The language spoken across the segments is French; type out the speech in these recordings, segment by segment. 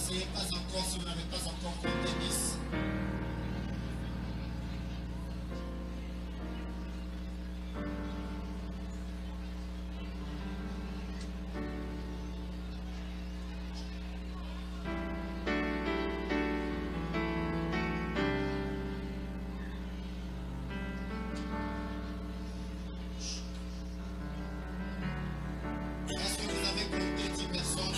n'essayez pas encore si vous n'avez pas encore compté 10. Est-ce que vous avez compté 10 personnes?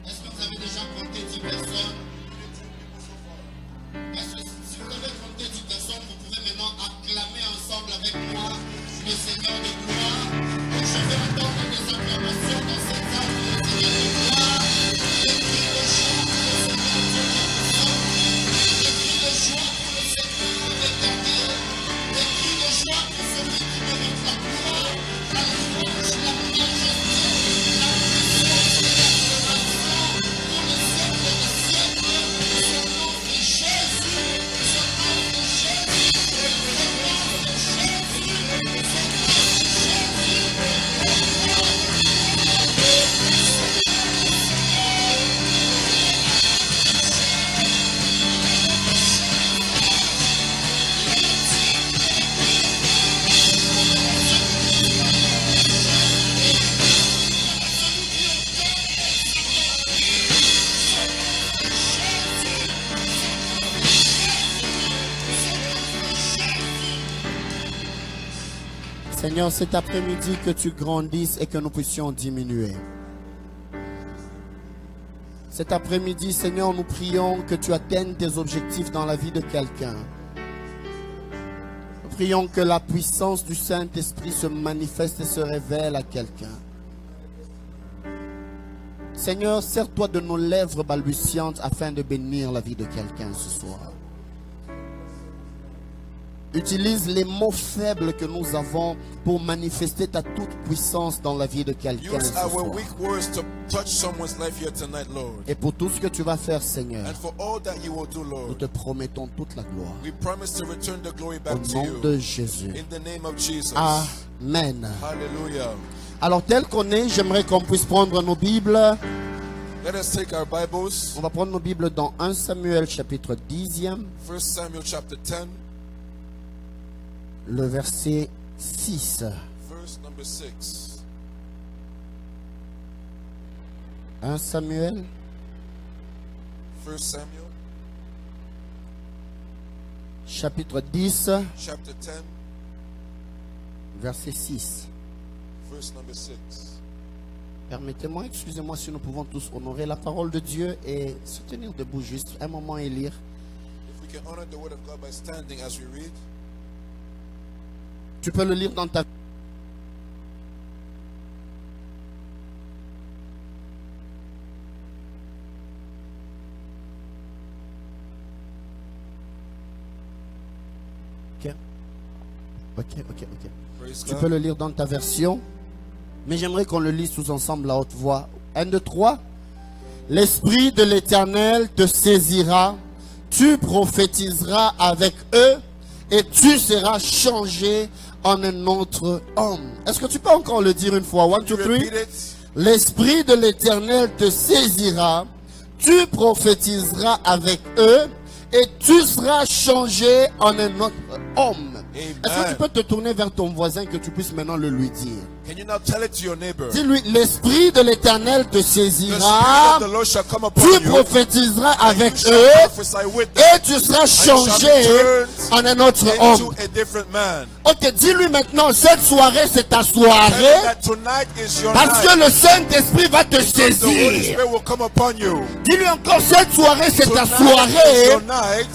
Est-ce que vous avez déjà compté 10 personnes? Est-ce que si vous avez compté 10 personnes, vous pouvez maintenant acclamer ensemble avec moi le Seigneur de gloire? Et je vais entendre des acclamations dans cette salle pour le Seigneur de gloire. Des cris de joie pour le Seigneur Dieu Tout-Puissant. Des cris de joie pour le Seigneur éternel. Des cris de joie pour celui qui mérite la gloire, la louange, la majesté, la puissance et l'adoration pour le siècle des siècles. Au nom de Jésus, au nom de Jésus, au nom de Jésus, au nom de Seigneur, cet après-midi, que tu grandisses et que nous puissions diminuer. Cet après-midi, Seigneur, nous prions que tu atteignes tes objectifs dans la vie de quelqu'un. Nous prions que la puissance du Saint-Esprit se manifeste et se révèle à quelqu'un. Seigneur, sers-toi de nos lèvres balbutiantes afin de bénir la vie de quelqu'un ce soir. Utilise les mots faibles que nous avons pour manifester ta toute puissance dans la vie de quelqu'un ce soir. Et pour tout ce que tu vas faire, Seigneur, nous te promettons toute la gloire. Au nom de Jésus. Amen. Alors, tel qu'on est, j'aimerais qu'on puisse prendre nos Bibles. On va prendre nos Bibles dans 1 Samuel chapitre 10e. 1 Samuel chapter 10. Le verset 6. Verse number 6. 1 Samuel. 1 Samuel. Chapitre 10. Chapter 10. Verset 6. Verse number 6. Permettez-moi, excusez-moi si nous pouvons tous honorer la parole de Dieu et se tenir debout juste un moment et lire. If we can honor the word of God by standing as we read. Tu peux le lire dans ta... Ok. Praise Tu God. peux le lire dans ta version. Mais j'aimerais qu'on le lise tous ensemble à haute voix. 1, 2, 3. L'Esprit de l'Éternel te saisira. Tu prophétiseras avec eux. Et tu seras changé en un autre homme. Est-ce que tu peux encore le dire une fois? 1, 2, 3. Repeat it. L'Esprit de l'Éternel te saisira. Tu prophétiseras avec eux. Et tu seras changé en un autre homme. Est-ce que tu peux te tourner vers ton voisin que tu puisses maintenant le lui dire? Can you now tell it to your neighbor? Dis-lui, l'Esprit de l'Éternel te The Spirit saisira. of the Lord shall come upon Tu you. prophétiseras And avec you shall eux. prophesy with them. Et tu seras And you shall changé be turned en un autre into homme. a different man. Ok, dis-lui maintenant, cette soirée c'est ta Tell him soirée. that tonight is your Parce que night. le Saint-Esprit va te Because the Holy saisir. Spirit will come upon you. Dis-lui encore, cette soirée c'est ta Tonight is your soirée. night.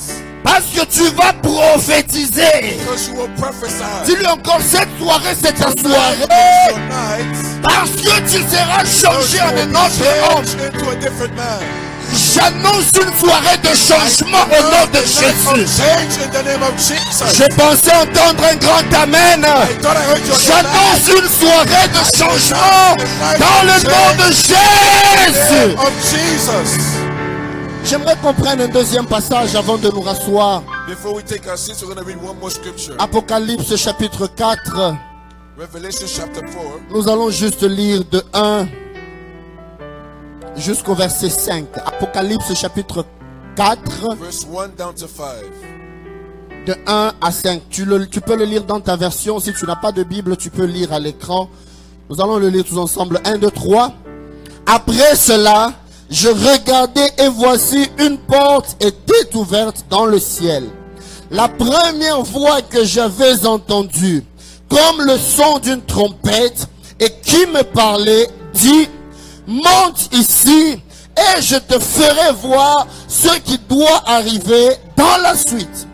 Parce que tu vas prophétiser. Because you will prophesy. Dis-lui encore, cette soirée c'est ta Tonight is soirée. your night. Parce que tu seras Because changé you en will un be autre homme. changed into a different man. J'annonce une soirée de changement au nom de Jésus. Change in the name of Jesus. J'ai pensé entendre un grand amen. I thought I heard your J'annonce une soirée de changement dans le nom de Jésus. name of Jesus. J'aimerais qu'on prenne un deuxième passage avant de nous rasseoir. Before we take our seats, we're going to read one more scripture. Apocalypse chapitre 4. Revelation chapter 4. Nous allons juste lire de 1 jusqu'au verset 5. Apocalypse chapitre 4, verse 1 down to 5. de 1 à 5. Tu peux le lire dans ta version. Si tu n'as pas de Bible, tu peux lire à l'écran. Nous allons le lire tous ensemble. 1, 2, 3. Après cela, je regardais et voici une porte était ouverte dans le ciel. La première voix que j'avais entendue, comme le son d'une trompette, et qui me parlait, dit, monte ici et je te ferai voir ce qui doit arriver dans la suite.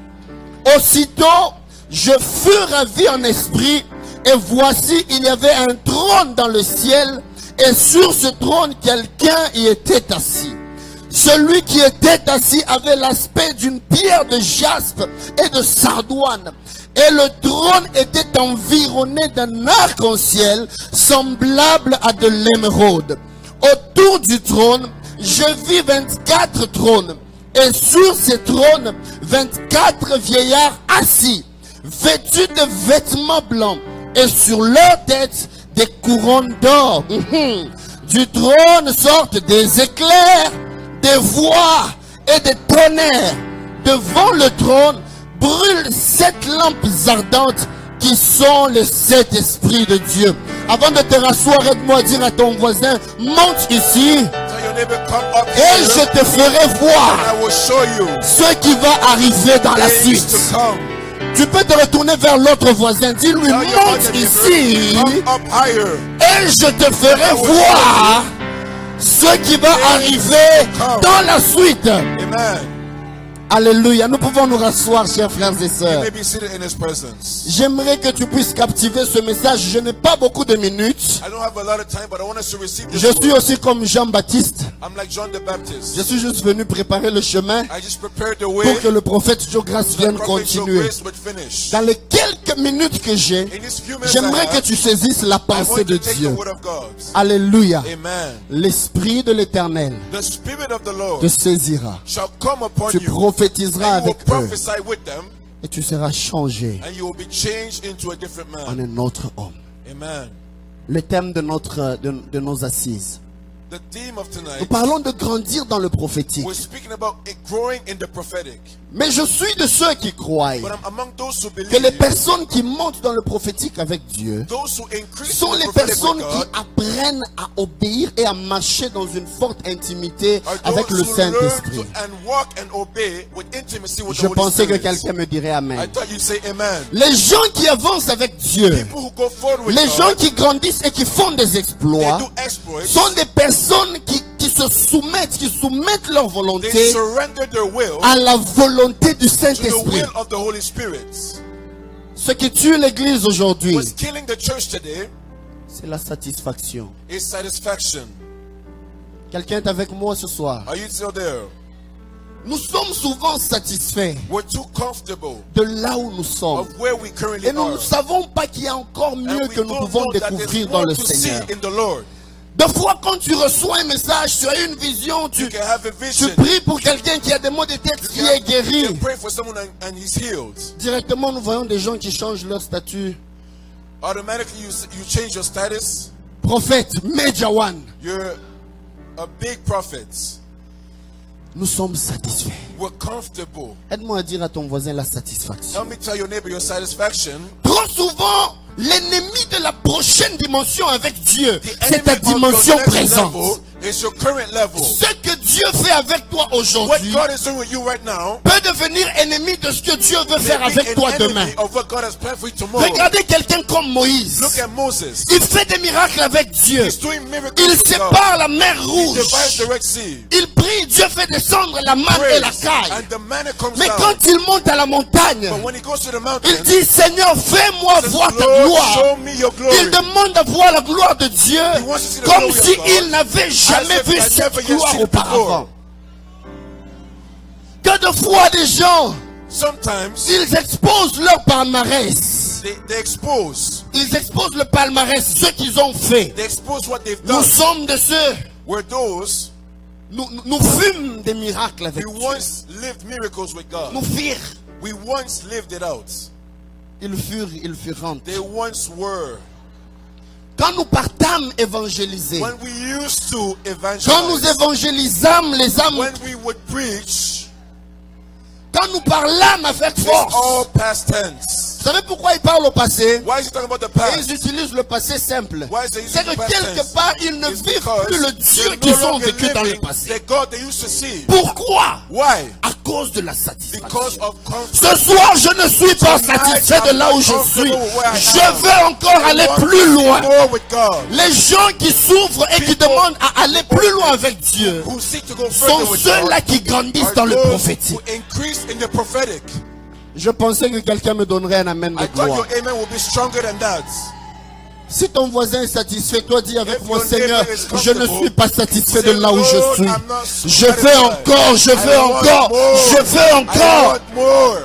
Aussitôt, je fus ravi en esprit, et voici, il y avait un trône dans le ciel, et sur ce trône, quelqu'un y était assis. Celui qui était assis avait l'aspect d'une pierre de jaspe et de sardoine, et le trône était environné d'un arc-en-ciel semblable à de l'émeraude. Autour du trône, je vis 24 trônes, et sur ces trônes, 24 vieillards assis, vêtus de vêtements blancs, et sur leur tête, des couronnes d'or. Du trône sortent des éclairs, des voix et des tonnerres. Devant le trône brûlent 7 lampes ardentes qui sont les 7 esprits de Dieu. Avant de te rasseoir, aide-moi à dire à ton voisin, monte ici Tell your neighbor, come up et here, je te ferai voir and I will show you ce qui va arriver dans la things suite. to come. Tu peux te retourner vers l'autre voisin, dis-lui, Tell your monte other ici neighbor, come up higher. et je te ferai voir ce qui va arriver dans la suite. Amen. Alléluia. Nous pouvons nous rasseoir, chers frères et You sœurs. may be seated in his presence. J'aimerais que tu puisses captiver ce message. Je n'ai pas beaucoup de minutes. I don't have a lot of time, but I want us to receive this Je suis word. aussi comme Jean-Baptiste. I'm like John the Baptist. Je suis juste venu préparer le chemin I just prepared the way pour que le prophète Joe Grace so vienne that Prophet Joe continuer. Grace would finish. Dans les quelques minutes que j'ai, In these few minutes I j'aimerais que have, tu saisisses la I pensée want de to take the Dieu. word of God. Alléluia. Amen. L'Esprit de l'Éternel The Spirit of the Lord te saisira. shall come upon Tu you, prophétiseras and you will avec eux prophesy with them, et tu seras changé and you will be changed into a different en man. un autre homme. Amen. Le thème de de nos assises. The theme of Nous tonight, parlons de grandir dans le prophétique. we're speaking about it growing in the prophetic. Mais je suis de ceux qui croient But I'm among those who que les believe, personnes qui montent dans le prophétique avec Dieu those who increase sont in les the prophetic personnes with qui God, apprennent à obéir et à marcher dans une forte intimité are avec those le who learn Saint-Esprit. to and walk and obey with intimacy with Je the Holy pensais que Spirit. quelqu'un me dirait I Amen. thought you'd say amen. Les gens qui avancent avec Dieu, People who go forward with les gens God, qui grandissent et qui font des they exploits, do exploits, sont des personnes qui se soumettent, leur they volonté surrender their will à la volonté du to the Saint-Esprit. will of the Holy Spirit. Ce qui tue l'église aujourd'hui, What's killing the church today c'est la satisfaction. is satisfaction. Quelqu'un est avec moi ce soir. Are you still there? Nous sommes souvent satisfaits We're too comfortable de là où nous sommes. of where we currently Et nous ne are. savons pas qu'il y a encore mieux And we que nous don't pouvons know that découvrir there's dans more le to see Seigneur. in the Lord. Des fois, quand tu reçois un message, tu as une vision, You can have a tu vision. pries pour quelqu'un qui a des maux de tête qui est You guéri. can pray for someone and he's healed. Directement, nous voyons des gens qui changent leur statut. Automatically you change your status. Prophète, Major One. You're a big prophet. Nous sommes satisfaits. We're comfortable. Aide-moi à dire à ton voisin la satisfaction. Help me tell your neighbor your satisfaction. Trop souvent, l'ennemi de la prochaine dimension avec Dieu, The c'est ta enemy of your dimension next présente. level is your current level. Ce que Dieu fait avec toi What aujourd'hui God is doing with you right now peut devenir ennemi de ce que Dieu veut may faire be avec an toi enemy demain. of what God has planned for you tomorrow. Regardez quelqu'un comme Moïse. Look at Moses. Il fait des miracles avec Dieu. He's doing miracles Il with God. sépare la mer He rouge. divides the Red Sea. Il prie, Dieu fait descendre la manne et la Praise, caille. and the manna comes Mais down. quand il monte à la montagne, But when he goes to the mountain, il dit, Seigneur, fais-moi he says, voir ta Lord, gloire. show me your glory. Il demande à voir la gloire de Dieu He wants to see the comme glory of si God, il n'avait jamais as if vu he had cette never yet gloire seen it auparavant. Que de fois des gens, Sometimes ils exposent leur palmarès. they expose. Ils exposent le palmarès, ce qu'ils ont fait. They expose what they've Nous done. sommes de ceux, We're those nous fûmes des miracles avec who Dieu. once lived miracles with God. Nous firent. We once lived it out. Ils furent, ils furent. They once were. Quand nous partâmes évangéliser, when we used to quand nous evangelize, évangélisâmes les âmes, when we would preach, quand nous parlâmes avec it's force. all past tense. Vous savez pourquoi ils parlent au passé? Why is he talking about the Et past? ils utilisent le passé simple. Why is he using C'est que the past quelque tense? part, ils ne It's vivent because plus le Dieu they're qu'ils no ont longer vécu dans le living passé. the God they used to see. Pourquoi? Why? À cause de la Because satisfaction. of Ce comfort. soir, je ne suis pas satisfait de là où je suis. Je veux encore aller plus loin. More with God. Les gens qui souffrent et qui demandent à aller plus loin avec Dieu Who seek to go sont further with ceux-là God qui grandissent are dans le those prophétique. who increase in the prophetic. Je pensais que quelqu'un me donnerait un amen de I thought gloire. your amen will be stronger than that. Si ton voisin est satisfait, toi dis avec If moi, your Seigneur, neighbor is je ne comfortable, suis pas satisfait de say, là où je Lord, suis. I'm not Je veux satisfied. encore, je veux I want encore, more. je veux I encore. want more.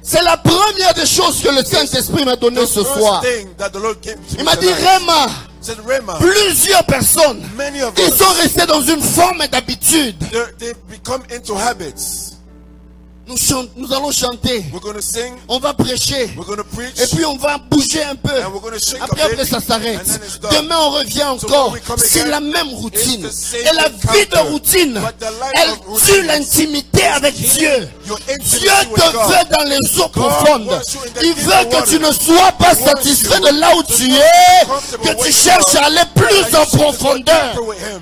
C'est la première des choses que le Saint-Esprit m'a donné The ce first soir. thing that the Lord gave to Il me m'a dit, tonight, Réma, said, Rema, plusieurs personnes, many of ils us, sont restés dans une forme d'habitude. they become into habits. Nous allons chanter, We're going to sing, on va prêcher, we're going to preach, et puis on va bouger un peu. and we're going to shake Après, a bit, après ça and s'arrête. then it's done. Demain, on revient So encore. when we come C'est again, la même routine. it's the same Et la vie de encounter. routine, But the life elle of routine tue l'intimité avec Dieu. Your intimacy Dieu with te God. veut dans les eaux profondes. wants you in the Il deep veut que waters. tu ne sois pas He wants satisfait you de là où to tu not es, be comfortable que where tu you cherches are, à aller and plus you en seek to go profondeur. deeper with Him.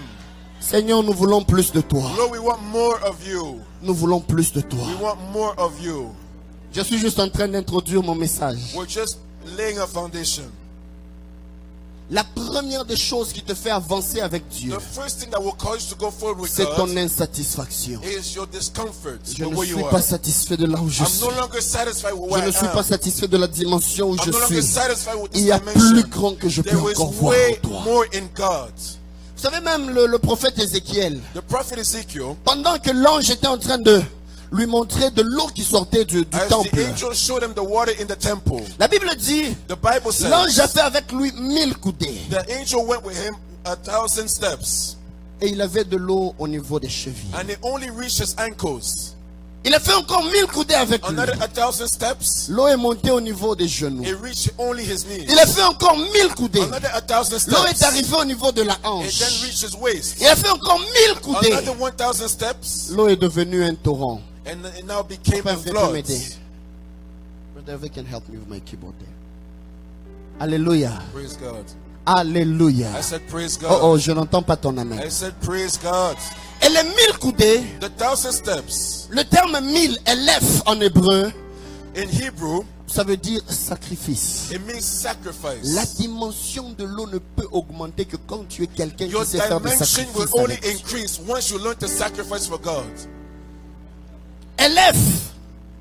Seigneur, nous voulons plus de toi. Lord, we want more of you. Nous voulons plus de toi. We want more of you. Je suis juste en train d'introduire mon message. We're just laying a foundation. La première des choses qui te fait avancer avec Dieu, The first thing that will cause you to go forward with c'est ton God insatisfaction. is your discomfort Je with ne where suis you pas are. satisfait de là où je I'm suis. no longer satisfied with Je where ne I suis am. pas satisfait de la dimension où je I'm no longer suis. satisfied with Il this y a dimension. plus grand que je peux There is encore voir way en toi. more in God. Vous savez même le prophète Ézéchiel, The prophet Ezekiel, pendant que l'ange était en train de lui montrer de l'eau qui sortait du as temple, the angel showed him the water in the temple, la Bible dit, the Bible says l'ange a fait avec lui 1000 coudées. the angel went with him 1,000 steps, Et il avait de l'eau au niveau des chevilles. and it only reached his ankles. Il a fait encore 1000 coudées avec lui. Another 1,000 steps, L'eau est montée au niveau des genoux. it reached only his knees. Il a fait encore 1000 coudées. Another 1,000 L'eau est steps, arrivée au niveau de la it then hanche. reached his waist. Il a fait encore 1000 coudées. Another 1,000 steps, L'eau est devenue un torrent. and it now became a Père, viens flood. m'aider. Brother, if you can help me with my keyboard there. Alléluia. Praise God. Alléluia. I said, praise Oh, God. oh, je n'entends pas ton amen. I said, praise God. Et les 1000 coudées, The 1,000 steps le terme 1000, elef en hébreu, in Hebrew, ça veut dire sacrifice. it means sacrifice. La dimension de l'eau ne peut augmenter que quand tu es quelqu'un Your qui sait faire des dimension will sacrifices. only avec Dieu. increase once you learn to sacrifice for God. Elef,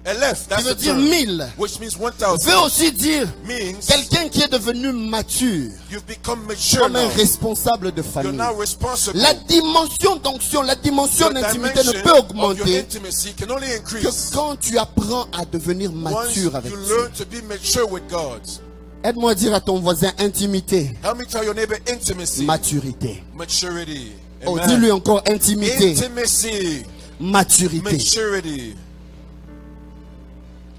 Elef, qui that's veut the dire term, 1000, which means veut 1,000, aussi dire means quelqu'un qui est devenu mature, you've become mature comme un now. responsable de You're famille. now responsible. La dimension d'onction, la dimension Your d'intimité ne dimension peut of your augmenter intimacy can only que increase quand tu apprends à devenir once mature avec you Dieu. learn to be mature with God. Aide-moi à dire à ton voisin intimité, Help me tell your neighbor intimacy, maturité. maturity. Oh, Amen. dis-lui encore intimité, Intimacy, maturité. maturity.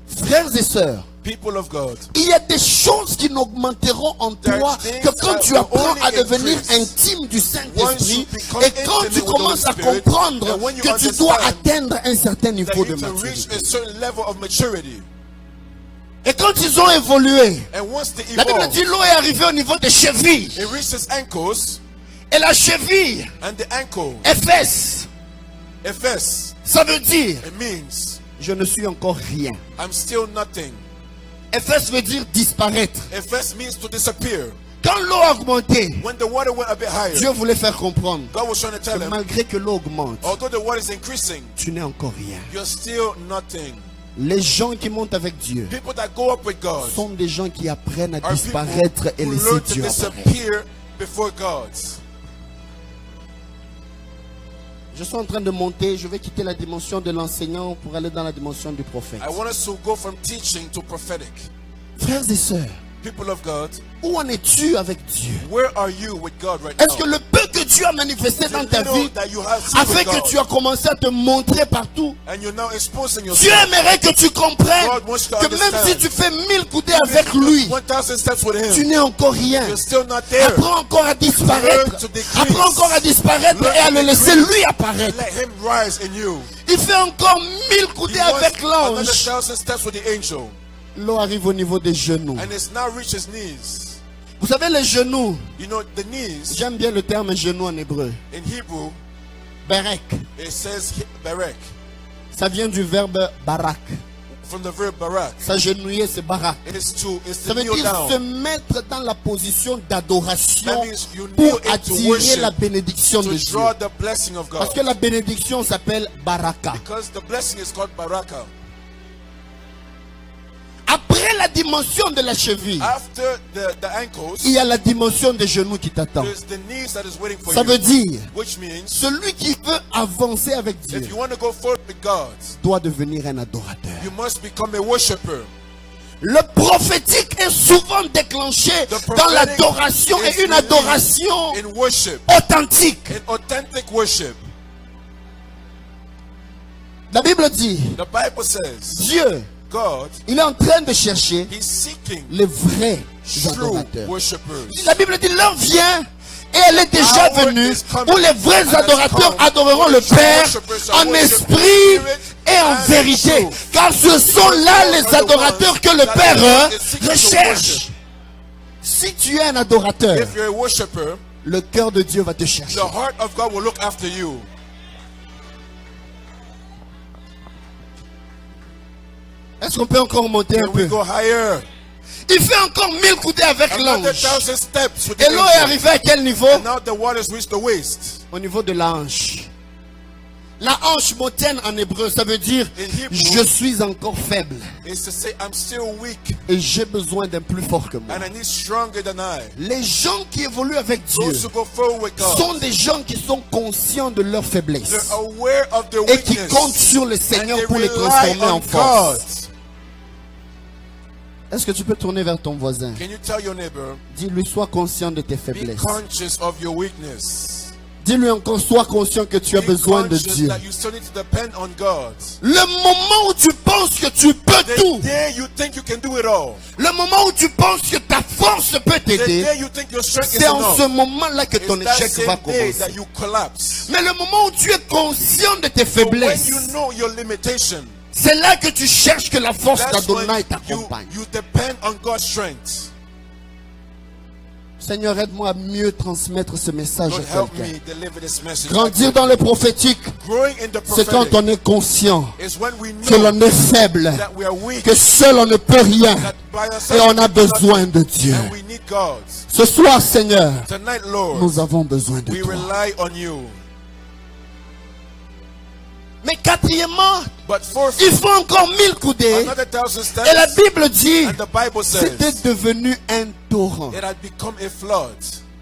Frères et sœurs, People of God, il y a des choses qui n'augmenteront en There are toi things que quand that tu will apprends only à devenir increase intime du once Saint-Esprit you become et quand tu intimate with the commences à Holy Spirit, comprendre and when you que tu dois understand atteindre un certain that niveau de you to reach maturité. a certain level of maturity. Et quand ils ont évolué, And once they la Bible evolve, dit l'eau est arrivée au niveau des chevilles. it reaches ankles, Et la cheville, and the ankle, Éphèse, Ephes, ça veut dire it means je ne suis encore rien. I'm still nothing. Éphèse veut dire disparaître. Ephes means to disappear. Quand l'eau a augmenté, When the water went a bit higher, Dieu voulait faire comprendre God was trying to tell que him, malgré que l'eau augmente, although the water is increasing, tu n'es encore rien. you're still nothing. Les gens qui montent avec Dieu People that go up with God sont des gens qui apprennent à are disparaître people et who laisser learn to Dieu apparaître. disappear before God. Je suis en train de monter, je vais quitter la dimension de l'enseignant pour aller dans la dimension du prophète. I want us to go from teaching to prophetic. Frères et sœurs, People of God, où en es-tu avec Dieu? where are you with God right Est-ce que now? le peu que Dieu a manifesté dans ta vie That you have a seen fait with que God, tu as commencé à te montrer partout? and you're now exposing Dieu yourself. aimerait que tu comprennes God wants to que même understand. si tu fais 1000 coudées avec lui, 1,000 steps with tu Him. n'es encore rien. You're still not there. Apprends encore à disparaître. Learn to decrease. Apprends encore à disparaître Learn et à to le laisser decrease. lui apparaître. Let Him rise in you. Il fait encore 1000 coudées He wants avec another l'ange. 1,000 steps with the angel. L'eau arrive au niveau des genoux. And it's now reached his knees. Vous savez, les genoux, You know, the knees, j'aime bien le terme genou en hébreu. in Hebrew, Berek. it says berek. Ça vient du verbe barak. From the verb barak. S'agenouiller, c'est barak. It's Ça to veut kneel dire se down. mettre dans la position d'adoration That means you kneel pour into attirer worship, la bénédiction de to Dieu. draw the blessing of Parce God. que la bénédiction s'appelle baraka. Because the blessing is called baraka. Après la dimension de la cheville, After the ankles, il y a la dimension des genoux qui t'attend. there's the knees that is waiting for Ça veut you. dire, Which means, celui qui veut avancer avec if Dieu you want to go forward with God, doit devenir un adorateur. you must become a worshiper. Le prophétique est souvent déclenché The dans prophetic l'adoration is et une released adoration in worship, authentique. in authentic worship. La Bible dit, The Bible says, Dieu, God, il est en train de chercher He's seeking les vrais true adorateurs. worshipers. La Bible dit, l'heure vient et elle est déjà Hour venue is coming, où les vrais and has adorateurs come, adoreront when le the true Père worshipers shall en worship esprit in spirit et en and in vérité. truth. Car ce sont là les adorateurs que le that Père God is seeking to recherche. worship. Si tu es un adorateur, If you're a worshiper, le cœur de Dieu va te chercher. the heart of God will look after you. Est-ce qu'on peut encore monter un Can we peu? go higher? Il fait encore 1000 coudées avec Another l'ange. 1,000 steps with Et the l'eau est angel. arrivée à quel niveau? And now the waters reach the waist. Au niveau de la hanche. La hanche motienne en hébreu, ça veut dire In Hebrew, je suis encore faible It's to say, I'm still weak et j'ai besoin d'un plus fort que moi. and I need stronger than I. Les gens qui évoluent avec Dieu Those who go forward with God, sont des gens qui sont conscients de leur faiblesse they're aware of their et qui weakness. comptent sur le And Seigneur they pour les rely transformer en on force. God. Est-ce que tu peux tourner vers ton voisin? Can you tell your neighbor, Dis-lui, sois conscient de tes be faiblesses. conscious of your weakness. Dis-lui encore, sois conscient que tu as Be besoin de conscious Dieu. that you still need to depend on God. Le moment où tu penses que tu peux The tout, day you think you can do it all, le moment où tu penses que ta force peut the t'aider, day you think your strength is c'est en ce enough, moment-là que ton it's that échec va same day commencer. that you collapse. Mais le moment où tu es conscient de tes But when faiblesses, you know your limitation, c'est là que tu cherches que la force that's when d'Adonai t'accompagne. you depend on God's strength. Seigneur, aide-moi à mieux transmettre ce message Lord, à help quelqu'un. me deliver this message. Grandir dans le prophétique, Growing in the c'est quand prophetic on est conscient is when we que know l'on est faible, that we are weak, que seul on ne peut rien that by et ourselves on a we cannot besoin de Dieu. and we need God. Ce soir, Seigneur, Tonight, Lord, nous avons besoin de we toi. rely on you. Mais quatrièmement, But fourth, il faut encore 1000 coudées. another 1,000 Et la steps, Bible dit, and the Bible c'était says devenu un torrent. it had become a flood.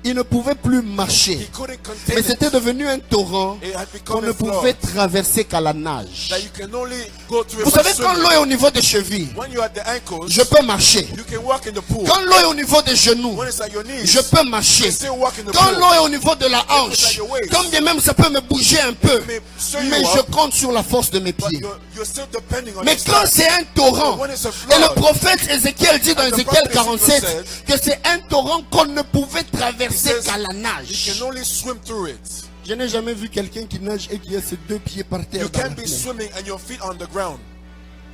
Il ne pouvait plus He marcher. couldn't Mais contain c'était it. devenu un torrent It had qu'on become ne a pouvait flood traverser qu'à la nage. that you can only go through it Vous by savez, quand swimming. l'eau est au niveau des chevilles, When you're at the ankles, je peux marcher. you can walk in the pool. Quand l'eau est au niveau des genoux, When it's at your knees, je peux you marcher. can still walk in the Quand pool. l'eau est au niveau de la hanche, quand bien même ça peut me bouger un peu, may stir you mais up, je compte sur la force de mes But pieds. you're still depending on Mais your quand strength. c'est un torrent, When it's a et le flood, prophète Ézéchiel dit dans And the Ézéchiel prophet 47 said, que c'est un torrent qu'on ne pouvait he traverser says qu'à la you nage. can only swim through it. Je n'ai jamais vu quelqu'un qui nage et qui a ses deux pieds par terre. You dans can't la be mer. swimming and your feet on the ground.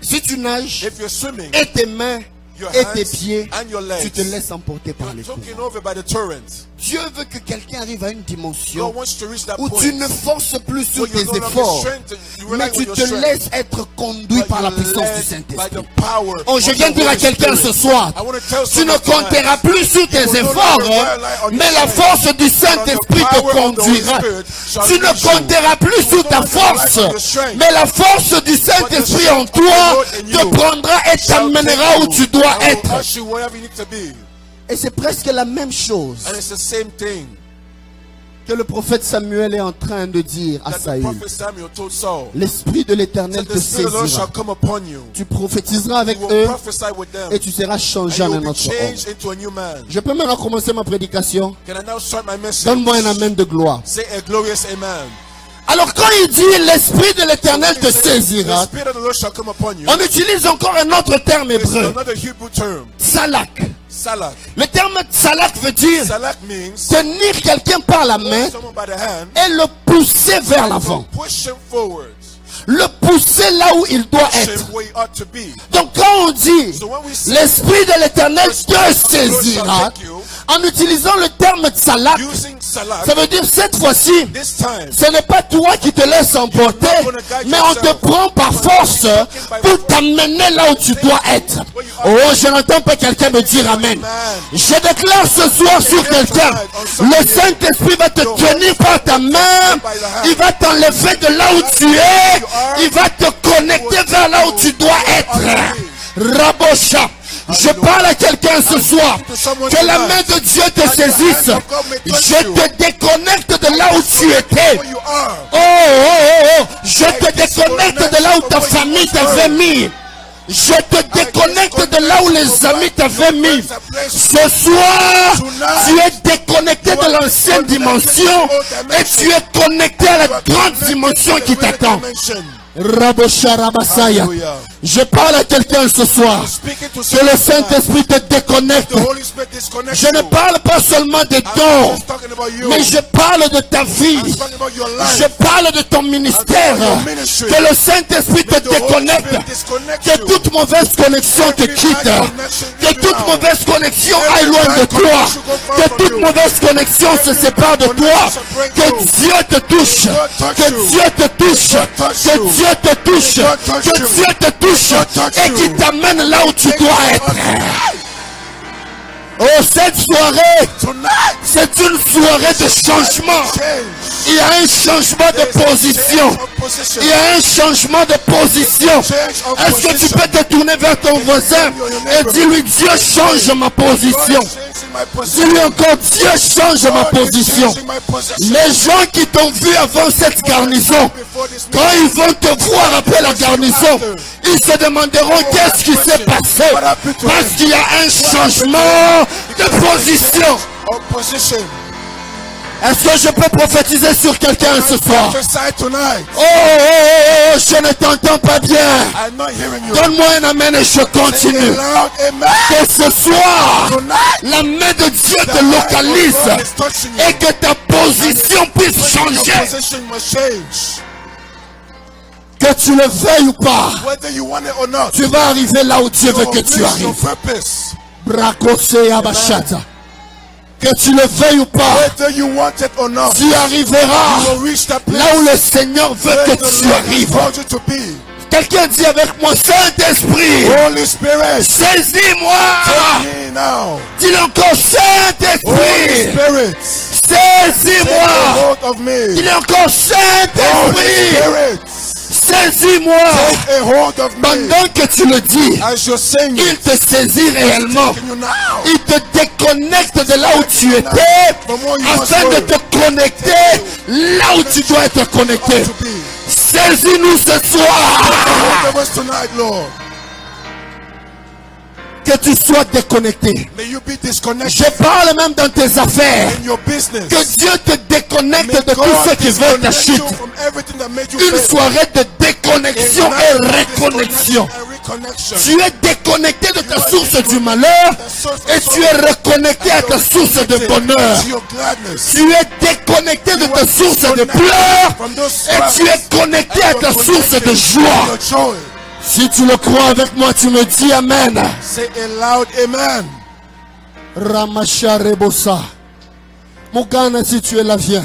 Si tu nages If you're swimming, et tes mains your et tes hands pieds, and your tu te legs, laisses emporter par les you're courants. taken over by the torrent. Dieu veut que quelqu'un arrive à une dimension God wants to reach that où point tu ne forces plus where sur you're tes no longer efforts, strengthened, you rely mais on tu your te strength, laisses être conduit but par la you're puissance du led by Saint-Esprit. the power Oh, je of viens the dire à Holy quelqu'un ce Spirit. soir, I want to tell tu ne someone tonight, compteras plus sur tes will no efforts, longer rely on your mais la strength, force du but on the Saint-Esprit te power of the Holy conduira. Spirit shall Tu ne lead you. compteras plus You sur will ta not rely force, on your strength, mais la force du Saint-Esprit en strength of the toi Lord in te you prendra et shall t'amènera take où you tu dois and will être. usher you wherever you need to be. Et c'est presque la même chose And it's the same thing. que le prophète Samuel est en train de dire à that the Saül, prophet Samuel told Saul, l'Esprit de l'Éternel that te the Spirit of the Lord saisira. shall come upon you. Tu prophétiseras avec You will eux prophesy with them. et tu seras And changé you en will un be autre homme. changed into a new man. Je peux maintenant commencer ma prédication. Can I now start my message? Donne-moi un amen de gloire. Say a glorious amen. Alors quand il dit l'Esprit de l'Éternel te He says, saisira, the Spirit of the Lord shall come upon you. on utilise encore un autre terme It's hébreu. another Hebrew term. Salak. Salak. Le terme salak veut dire Salak means tenir quelqu'un par la main someone by the hand et le pousser vers l'avant. push him forward. Le pousser là où il doit Push être. him where he ought to be. Donc quand on dit So when we say l'Esprit de l'Éternel te saisira, en utilisant le terme salak, using salak, ça veut dire cette fois-ci, this time ce n'est pas toi qui te laisses emporter, mais on te prend par force pour t'amener là où tu dois être. Oh, je n'entends pas quelqu'un me dire amen. Je déclare ce soir sur quelqu'un, le Saint-Esprit va te tenir par ta main, il va t'enlever de là où tu es, il va te connecter vers là où tu dois être. Rabosha. Je parle à quelqu'un ce soir, que la main de Dieu te saisisse. Je te déconnecte de là où tu étais. where you are. Oh, je te déconnecte de là où ta famille t'avait mis. Je te déconnecte de là où les amis t'avaient mis. Ce soir, tu es déconnecté de l'ancienne dimension et tu es connecté à la grande dimension qui t'attend. Rabosha Rabasaya. Je parle à quelqu'un ce soir, Speaking to que le Saint-Esprit te déconnecte. the Holy Spirit disconnects Je ne you. parle pas seulement des I'm dons, just talking about you. mais je parle de ta vie. I'm talking about your Je life. parle de ton ministère. Que le Saint-Esprit te The Holy déconnecte. Spirit disconnects Que you. toute mauvaise connexion te quitte. Que toute mauvaise connexion aille loin de toi. Que toute mauvaise connexion se sépare de toi. Que Dieu te touche. Que Dieu te touche. Que Dieu te touche. Que Dieu te touche. Et qui t'amène là où tu dois être. Oh, cette soirée, Tonight, c'est une soirée de changement. change. Il y a un changement de position. Il y a un changement de position. Est-ce que tu peux te tourner vers ton voisin et dis-lui, Dieu change ma position. Dis-lui encore, Dieu change ma position. Les gens qui t'ont vu avant cette garnison, quand ils vont te voir après la garnison, ils se demanderont qu'est-ce qui s'est passé. Parce qu'il y a un changement de position. Opposition. Est-ce que je peux prophétiser sur quelqu'un ce soir? Prophesy tonight. Oh, je ne t'entends pas bien. I'm not hearing you. Donne-moi un amen et je continue. Loud amen. Que ce soir, Tonight, la main de Dieu te the light of localise God is touching you. et que ta position puisse Your changer. position must change. Que tu le veuilles ou pas, Whether you want it or not. tu vas arriver là où Dieu veut que tu Your arrives. purpose. Brakose Abashata. Que tu le veuilles ou pas, Whether you want it or not. tu arriveras You will reach that place là où le Seigneur veut where que the tu Lord arrives. wants you to be. Quelqu'un dit avec moi, Saint-Esprit, Holy Spirit, saisis-moi. take me now. Dis-le encore, Holy Saint-Esprit, Spirit, take saisis-moi. a hold of me. Dis-le encore, Holy Saint-Esprit, Spirit, saisis-moi. take a hold of me. Pendant que tu le dis, As you're saying il it, te saisit réellement. taking you now. Il te déconnecte de là où tu étais afin de te connecter là où tu dois être connecté. To be. Saisis-nous ce soir. Hold of us tonight, Lord. Que tu sois déconnecté. May you be Je disconnected parle même dans tes affaires. in your business. Que Dieu te déconnecte May de tout ce God qui veut ta disconnect chute. you from everything that made you Une fail. soirée de déconnexion A et night of reconnexion. disconnection and reconnection. Tu es déconnecté de ta source du malheur et tu es reconnecté à ta source de bonheur. To your gladness. Tu es déconnecté de ta source de pleurs From those et tu es connecté à ta source de joie. your joy. Si tu le crois avec moi, tu me dis Amen. Say a loud amen. Ramasha Rebosa. Mugana, si tu es là, viens.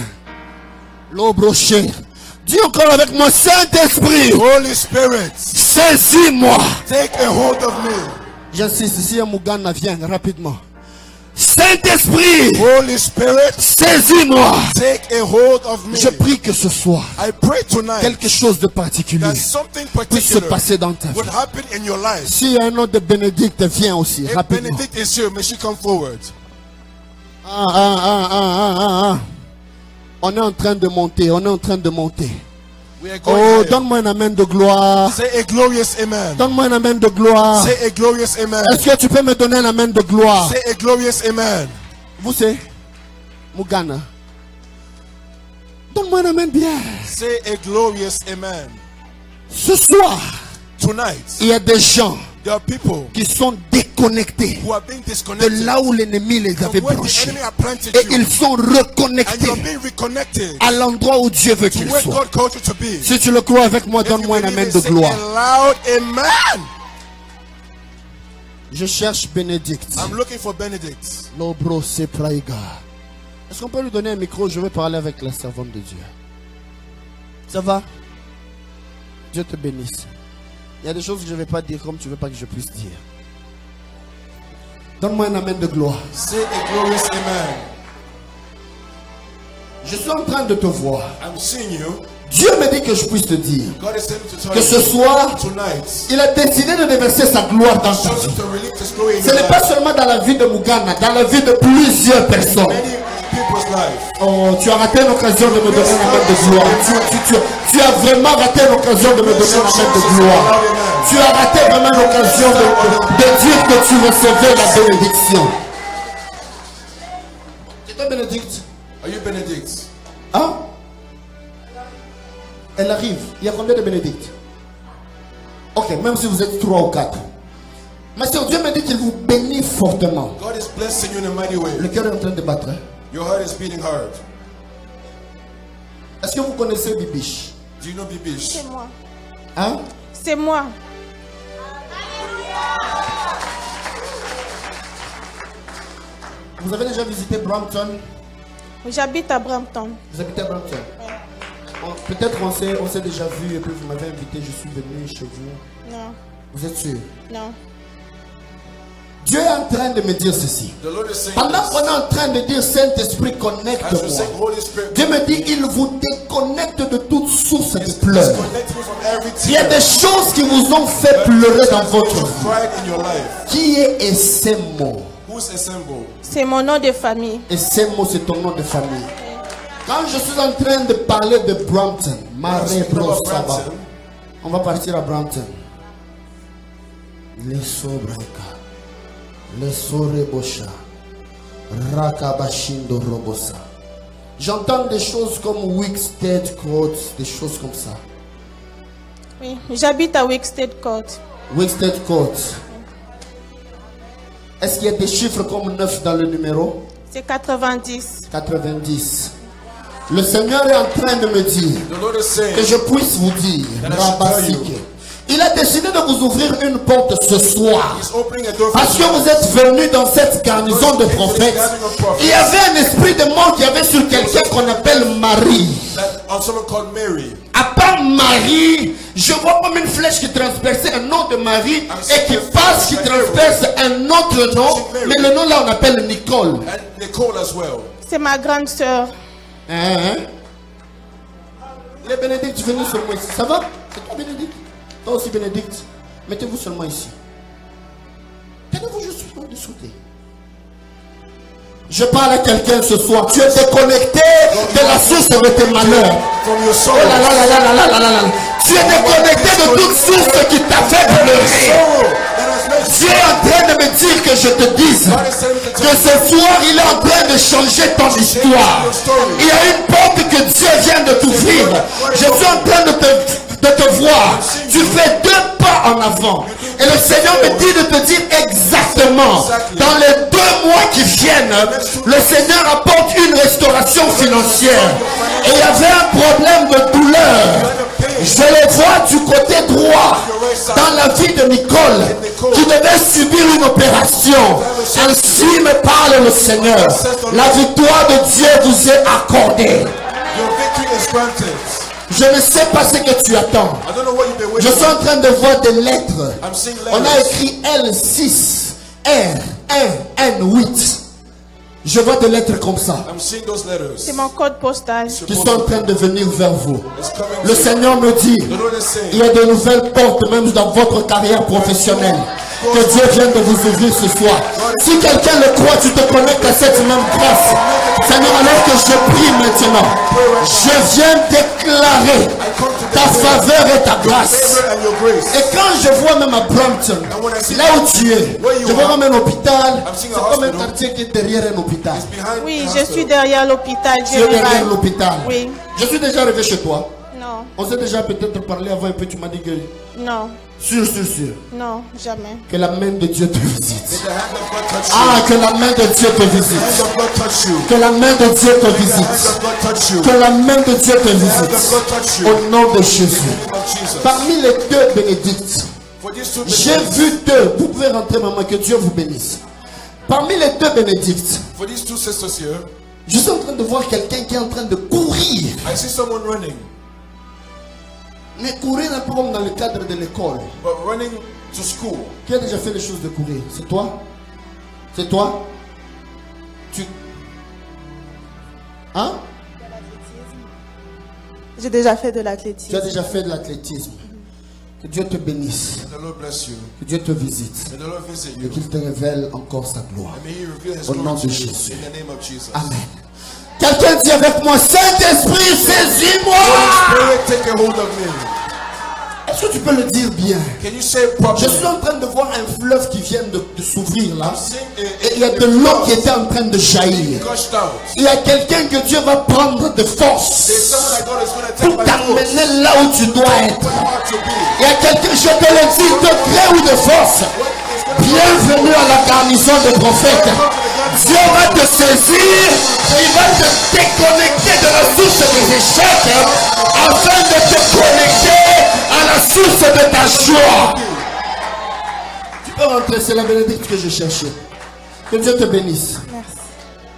L'obroché. Dis encore avec moi, Saint-Esprit, Holy Spirit, saisis-moi. take a hold of me. J'insiste, si Mugana vient rapidement. Saint-Esprit, Holy Spirit, saisis-moi. take a hold of me. Je prie que ce soir, I pray tonight quelque chose de particulier that something puisse se particular passer dans ta vie. would happen in your life. S'il y a un autre de Bénédicte, viens aussi, If rapidement. Benedict is here, may she come forward. On est en train de monter, on est en train de monter. We are going Oh, higher. donne-moi un amen de gloire. Say a glorious amen. Donne-moi un amen de gloire. Say a glorious amen. Est-ce que tu peux me donner un amen de gloire? Say a glorious amen. Vous savez, Mugana. Donne-moi un amen bien. Say a glorious amen. Ce soir, Tonight, il y a des gens there are people qui sont déconnectés who are being de disconnected là où l'ennemi les from avait where the branchés. enemy have planted Et you, ils sont and you reconnectés are being reconnected à l'endroit où Dieu veut to qu'ils where soient. God called you to be. Si tu le crois avec moi, If you donne-moi un believe amen it, de say gloire. a loud amen. Je cherche Bénédicte. I'm looking for Benedict. Lobro Sepraïga. Est-ce qu'on peut lui donner un micro? Je vais parler avec la servante de Dieu. Ça va? Dieu te bénisse. Il y a des choses que je ne vais pas dire comme tu ne veux pas que je puisse dire. Donne-moi un amen de gloire. Say a glorious amen. Je suis en train de te voir. I'm seeing you. Dieu me dit que je puisse te dire God is telling me to tell que ce you soir, tonight. il a décidé de déverser sa gloire dans ta Chosen vie. to release His glory in Ce your n'est pas life. seulement dans la vie de Mugana, dans la vie de plusieurs personnes. Many people's life. Oh, tu as raté l'occasion de me donner un amen de gloire. Tu as vraiment raté l'occasion de me donner un amen de gloire. Tu as raté vraiment l'occasion de dire que tu recevais la bénédiction. C'est toi Bénédicte? Are you Benedict? Hein? Elle arrive. Il y a combien de Bénédictes? Ok, même si vous êtes 3 ou 4. Mais si Dieu me dit qu'il vous bénit fortement. God is blessing you in a mighty way. Le cœur est en train de battre. Hein? Your heart is beating hard. Est-ce que vous connaissez Bibiche? Do you know Bibish? C'est moi. Hein? C'est moi. Vous avez déjà visité Brampton? J'habite à Brampton. Vous habitez à Brampton? Peut-être on s'est déjà vu et puis vous m'avez invité, je suis venu chez vous. Non, Vous êtes sûr? non. Dieu est en train de me dire ceci. The Lord is saying Pendant this. qu'on est en train de dire Saint-Esprit, As you connecte-moi. say, Holy Spirit, Dieu me dit, il vous déconnecte de toute source de He's pleurs. disconnecting you from every Il y a tear. des choses qui vous ont fait pleurer dans votre You vie. cried in your life. Qui est Essemo? Who's assembled? C'est mon nom de famille. Essemo, c'est ton nom de famille. Quand je suis en train de parler de Brampton, Mare Speaking Bro about Saba, Brampton, on va partir à Brampton. Les Sobraika, les Sorebosha, Rakabashindo Robosa. J'entends des choses comme Wickstead Court, des choses comme ça. Oui, j'habite à Wickstead Court. Wickstead Court. Est-ce qu'il y a des chiffres comme 9 dans le numéro? C'est 90. 90. Le Seigneur est en train de me dire the Lord is saying, que je puisse vous dire, Rabasike, il a décidé de vous ouvrir une porte ce soir. He's opening a door for Parce que you. vous êtes venus dans cette garnison de prophètes. Il y avait un esprit de mort qui avait sur quelqu'un qu'on appelle Marie. That someone called Mary. À part Marie, je vois comme une flèche qui transperçait un nom de Marie et qui passe, qui transperce un autre nom. Mais le nom là, on appelle Nicole. And Nicole as well. C'est ma grande sœur. Hein? Les Bénédictes, venez seulement ici. Ça va? C'est toi Bénédicte? Toi aussi Bénédicte. Mettez-vous seulement ici. Tenez-vous juste au dessous. Je parle à quelqu'un ce soir. Tu es déconnecté de la source de tes malheurs. From your soul. Oh là là là là là là là là. Tu es déconnecté de toute source qui t'a fait pleurer. Soul that has made Dieu est en train de me dire que je te dise God is saying to que ce soir il est en train de changer ton histoire. Il y a une porte que Dieu vient de t'ouvrir. Je suis en train de te voir. Tu fais 2 pas en avant. Et le Seigneur me dit de te dire exactement, dans les 2 mois qui viennent, le Seigneur apporte une restauration financière. Et il y avait un problème de douleur. Je le vois du côté droit dans la vie de Nicole qui devait subir une opération. Ainsi me parle le Seigneur. La victoire de Dieu vous est accordée. your victory is granted. Je ne sais pas ce que tu attends. I don't know what you've been Je waiting suis en train de voir des lettres. I'm seeing On a letters. écrit L6, R1, N8. Je vois des lettres comme ça I'm seeing those letters. C'est mon code postal. qui sont en train de venir vers vous. It's coming Le to you. Seigneur me dit, The Lord is il y saying, a de nouvelles portes même dans votre carrière professionnelle. que Dieu vient de vous ouvrir ce soir. Si quelqu'un le croit, tu te connectes à cette même grâce. Seigneur, alors que je prie maintenant, je viens déclarer ta faveur et ta grâce. Et quand je vois même à Brampton, là où tu es, je vois même un hôpital. C'est comme un quartier qui est derrière un hôpital. Oui, je suis derrière l'hôpital Tu es derrière général. l'hôpital. Oui. Je suis déjà arrivé chez toi. Non, On s'est déjà peut-être parlé avant un peu, tu m'as dit que... non, Sûr. non, jamais. Que la main de Dieu te visite. The hand of God touch you. Ah, que la main de Dieu te The hand visite. of God touch you. Que la main de Dieu te The hand visite. of God touch you. Que la main de Dieu te The hand of visite. God touch you. Au nom de Jésus. In the name of Jesus. Parmi les deux bénédicts, For these two j'ai benedicts, vu deux. Vous pouvez rentrer, maman, que Dieu vous bénisse. Parmi les deux bénédicts, for these two sisters here, je suis en train de voir quelqu'un qui est en train de courir. I see someone running, Mais courir un peu comme dans le cadre de l'école. but running to school. Qui a déjà fait les choses de courir? C'est toi? C'est toi? Tu... Hein? J'ai déjà fait de Tu as l'athlétisme. déjà fait de l'athlétisme. Que Dieu te bénisse. And the Lord bless you. Que Dieu te visite. And the Lord visit Et you. qu'il te révèle encore sa gloire. And may He reveal His Au nom glory de to you. Jésus. In the name of Jesus. Amen. Quelqu'un dit avec moi, Saint-Esprit, saisis-moi. Holy Spirit, take a hold of me. Est-ce que tu peux le dire bien? Can you say it Je properly? suis en train de voir un fleuve qui vient de s'ouvrir là. I'm seeing Et il y a de l'eau qui était en train de jaillir. gushed out. Il y a quelqu'un que Dieu va prendre de force There's someone that God is going to take pour by force. t'amener là où tu dois être. Where you are to be. Il y a quelqu'un, je te le dis, de gré ou de force. Bienvenue à la garnison des prophètes. Dieu va te saisir et il va te déconnecter de la source des échecs afin de te connecter à la source de ta joie. Tu peux rentrer, c'est la bénédiction que je cherchais. Que Dieu te bénisse. Merci.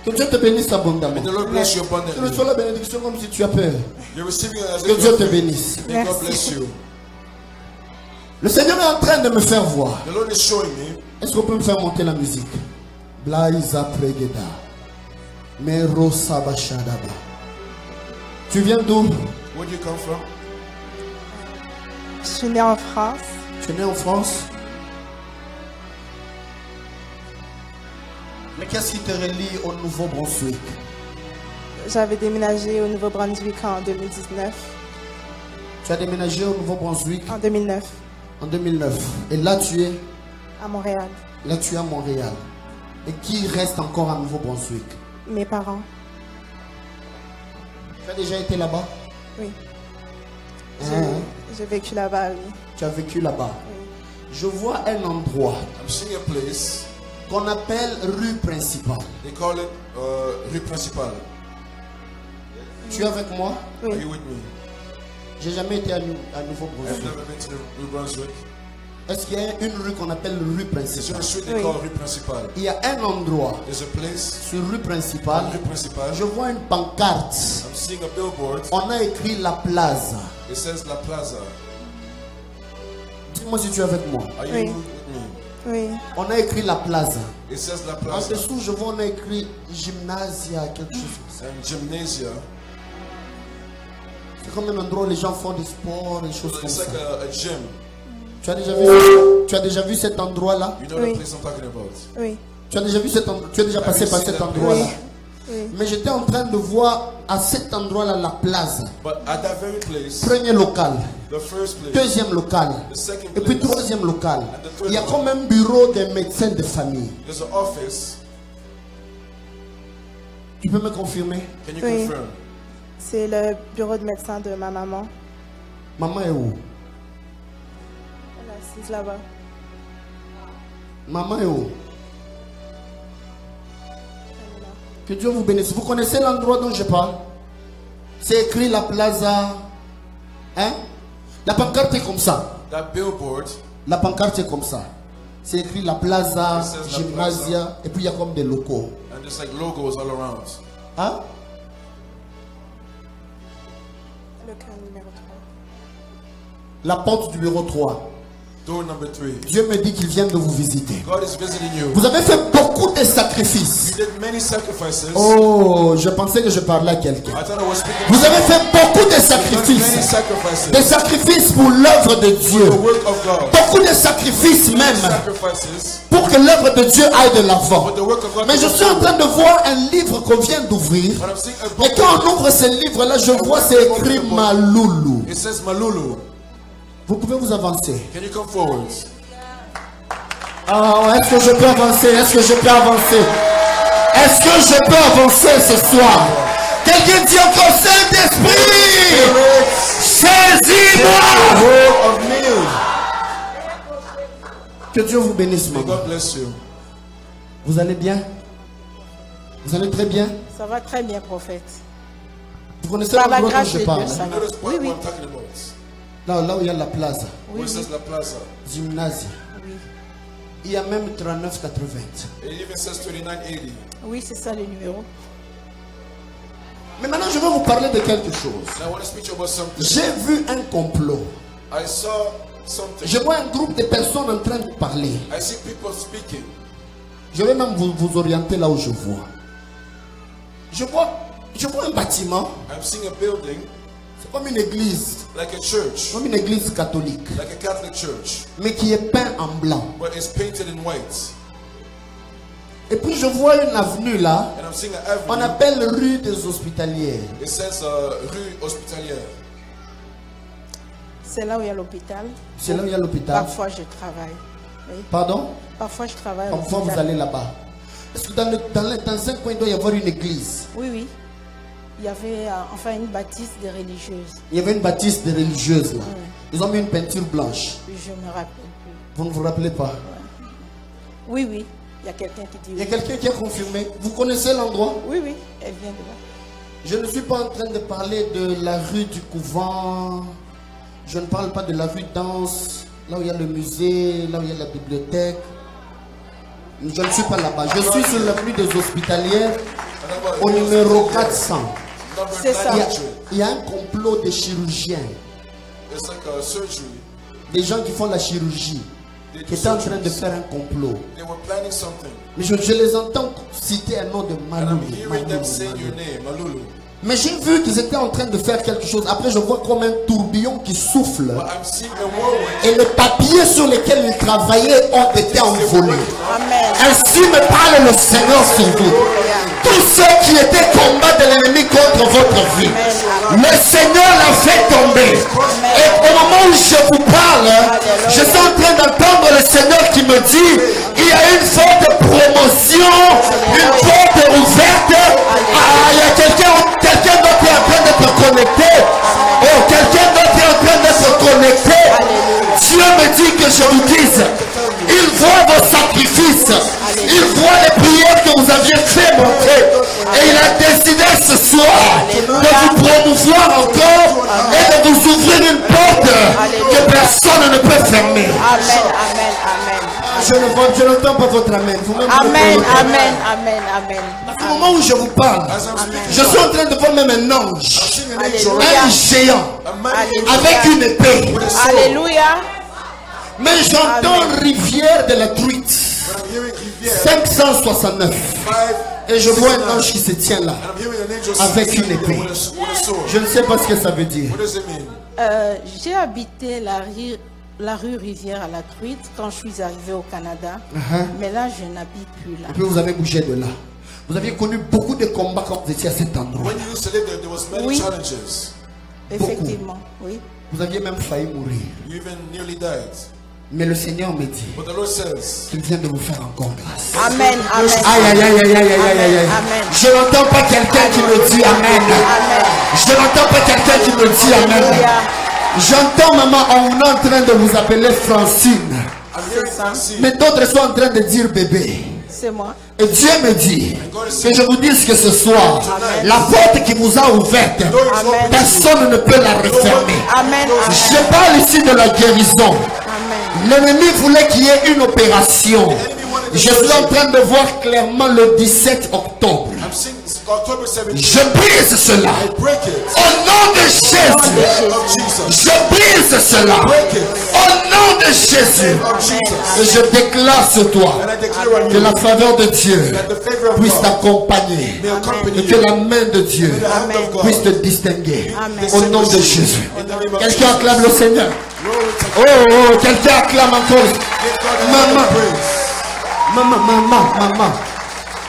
Que Dieu te bénisse abondamment. May the Lord bless you Tu abundantly. reçois la bénédiction comme si tu as peur. You're receiving it as Que if Dieu you're te free. bénisse. May God bless you. Le Seigneur est en train de me faire voir. The Lord is showing me. Est-ce qu'on peut me faire monter la musique? Blaïza Pregeda. Mero Sabashadaba. Tu viens d'où? Where do you come from? Je suis née en France. Tu es né en France? Mais qu'est-ce qui te relie au Nouveau-Brunswick? J'avais déménagé au Nouveau-Brunswick en 2019. Tu as déménagé au Nouveau-Brunswick En 2009, en 2009. Et là tu es? à Montréal. Là tu es à Montréal. Et qui reste encore à Nouveau-Brunswick? Mes parents. Tu as déjà été là-bas? Oui. Hein? J'ai vécu là-bas, oui. Tu as vécu là-bas. Je vois un endroit I'm seeing a place. qu'on appelle rue principale. They call it Rue Principale. Tu es avec moi? Oui. Are you with me? J'ai jamais été à I've Nouveau-Brunswick. never been to the Rue Brunswick. Est-ce qu'il y a une rue qu'on appelle rue Is there principale? a street they Oui. call Rue Principale? Il y a un endroit There's a place sur rue principale. on Rue Principale. Je vois une pancarte. I'm seeing a billboard. On a écrit la plaza. It says La Plaza. Dis-moi si tu es avec moi. Are you Oui. with me? Oui. On a écrit la plaza. It says La En Plaza. dessous, je vois on a écrit gymnasia, quelque chose comme ça. And Gymnasia. C'est comme un endroit où les gens font du sport, des choses comme It's ça. like a gym. Tu as déjà vu cet endroit-là? You know Oui. the place I'm talking about? Oui. Tu as déjà vu cet endroit? Tu as déjà passé you par seen cet that endroit-là? place? Oui. Mais j'étais en train de voir à cet endroit-là la plaza. But at that very place, Premier local, the first place, deuxième local, the second et puis place, troisième local. And the third Il y a one. comme un bureau des médecins de famille. there's an office. Tu peux me confirmer? Can you Oui. confirm? C'est le bureau de médecin de ma maman. Maman est où? Elle est assise là-bas. Maman est où? Que Dieu vous bénisse. Vous connaissez l'endroit dont je parle? C'est écrit la plaza. Hein? La pancarte est comme ça. That billboard, La pancarte est comme ça. C'est écrit la plaza, It says la gymnasia, et puis il y a comme des locaux. and there's like logos all around. Hein? Le cas numéro 3. La porte du bureau 3. Door number 3. Dieu me dit qu'il vient de vous visiter. God is visiting you. Vous avez fait beaucoup de sacrifices. You did many sacrifices. Oh, je pensais que je parlais à quelqu'un. I thought I was speaking. Vous avez fait beaucoup de Many sacrifices. sacrifices. Des sacrifices pour l'œuvre de Dieu. The work of God. Beaucoup de sacrifices même Sacrifices. pour que l'œuvre de Dieu aille de l'avant. But the work of God. Mais je suis en train de voir un livre qu'on vient d'ouvrir. But I'm seeing a book. Et quand on ouvre ce livre-là, je vois c'est écrit Maloulou. It says Malulu. Vous pouvez vous avancer. Can you come forward? Ah, est-ce que je peux avancer? Est-ce que je peux avancer? Est-ce que je peux avancer ce soir? Quelqu'un dit encore Saint-Esprit, saisis-moi. Hold of me. Que Dieu vous bénisse, May maman. God bless you. Vous allez bien? Vous allez très bien? Ça va très bien, prophète. Vous connaissez Par la l'endroit dont grâce je de parle? Dieu, ça You va. know this point Oui, oui, what I'm talking about? Là où il y a la plaza, oui, Where it oui, says La Plaza. gymnase. oui. Il y a même 3980. It even says 3980. Oui, c'est ça le numéro. Mais maintenant, je vais vous parler de quelque chose. Now I want to speak to you about something. J'ai vu un complot. I saw something. Je vois un groupe de personnes en train de parler. I see people speaking. Je vais même vous orienter là où je vois. Je vois un bâtiment. I'm seeing a building C'est comme une église. like a church, Comme une église catholique. like a Catholic church, Mais qui est peint en blanc. but it's painted in white. Et puis je vois une avenue là. And I'm seeing an On avenue. appelle rue des Hospitalières. It says Rue Hospitalière. C'est là où il y a l'hôpital. C'est là où il y a l'hôpital. Parfois, je travaille. Oui. Pardon? Parfois, je travaille. à Parfois vous l'hôpital. allez là-bas. Est-ce que dans un coin il doit y avoir une église? Oui, oui. Il y avait enfin une bâtisse des religieuses. Il y avait une bâtisse de religieuses là. Ouais. Ils ont mis une peinture blanche. Je me rappelle plus. Vous ne vous rappelez pas? Oui, oui. Il y a quelqu'un qui dit Il y a oui. quelqu'un qui a confirmé. Vous connaissez l'endroit? Oui, oui. Elle vient de là. Je ne suis pas en train de parler de la rue du couvent. Je ne parle pas de la rue Danse, là où il y a le musée, là où il y a la bibliothèque. Je ne suis pas là-bas. Je suis sur l'avenue des Hospitalières au numéro 400. C'est ça. Il y a un complot de chirurgiens, It's like a surgery. des gens qui font la chirurgie, qui étaient en train de faire un complot. They were planning something. Mais je les entends citer un nom de And Malou. I'm hearing them say your name, Malulu. Mais j'ai vu qu'ils étaient en train de faire quelque chose. Après, je vois comme un tourbillon qui souffle. But I'm seeing a whirlwind. Et les papiers sur lesquels ils travaillaient ont été envolés. Amen. Ainsi me parle le Seigneur sur vous. Tous ceux qui étaient combat de l'ennemi contre votre vie, le Seigneur l'a fait tomber. Et au moment où je vous parle, je suis en train d'entendre le Seigneur qui me dit, il y a une forte promotion, une porte ouverte. Ah, il y a quelqu'un d'autre qui est en train d'être connecté. Oh, quelqu'un d'autre est en train d'être connecté. Dieu me dit que je vous dise, il voit vos sacrifices, il voit les prières que vous aviez fait monter, et il a décidé ce soir de vous promouvoir encore et de vous ouvrir une porte que personne ne peut fermer. Amen. Amen. Amen. Je n'entends pas votre amen. Vous-même, vous Amen. le Amen. Amen. Amen. Au moment où je vous parle, As I'm speaking, je suis en train de voir même un ange, seeing an Alléluia. angel, un géant, a man avec une épée. with a sword. Alléluia. Mais j'entends rivière de la truite, But I'm hearing Rivière 569. 5. Et je vois un ange qui se tient là. And I'm hearing an angel Avec sitting une there épée. with a sword. Je ne sais pas ce que ça veut dire. What does it mean? J'ai habité la rue Rivière à la Truite quand je suis arrivée au Canada. Mais là, je n'habite plus là. Et puis vous avez bougé de là. Vous aviez connu beaucoup de combats quand vous étiez à cet endroit. When you used to live there, there was many Oui. challenges. Effectivement, oui. Vous aviez même failli mourir. You even nearly died. Mais le Seigneur me dit But the Lord says, qu'il vient de vous faire encore grâce. Amen. Amen. Aïe, aïe, aïe, aïe, aïe, aïe, aïe, aïe. Amen. Je n'entends pas quelqu'un qui me dit Amen. Je n'entends pas quelqu'un qui me dit Amen. Alléluia. J'entends maman, on est en train de vous appeler Francine. I'm hearing ça. Francine. Mais d'autres sont en train de dire bébé. C'est moi. Et Dieu me dit que je vous dise que ce soir, la porte qui vous a ouverte, Amen. personne ne peut la refermer. Amen. Je parle ici de la guérison. Amen. L'ennemi voulait qu'il y ait une opération. Je suis en train de voir clairement le 17 octobre. I'm seeing October 17th. Je brise cela. I break it. Au nom de Jésus. Of Jesus. Je brise cela. Break it. Au nom nom de Jésus. Et je déclare sur toi And I declare on que you la faveur de Dieu that the favor of puisse God t'accompagner. may accompany Et que you. la main de Dieu The hand of God. puisse te distinguer. Amen. Au nom de Jésus. In the name of Quelqu'un Jesus. acclame le Seigneur. Glory to Oh, God. oh, quelqu'un acclame encore. Give God a Maman. hand of praise. Maman.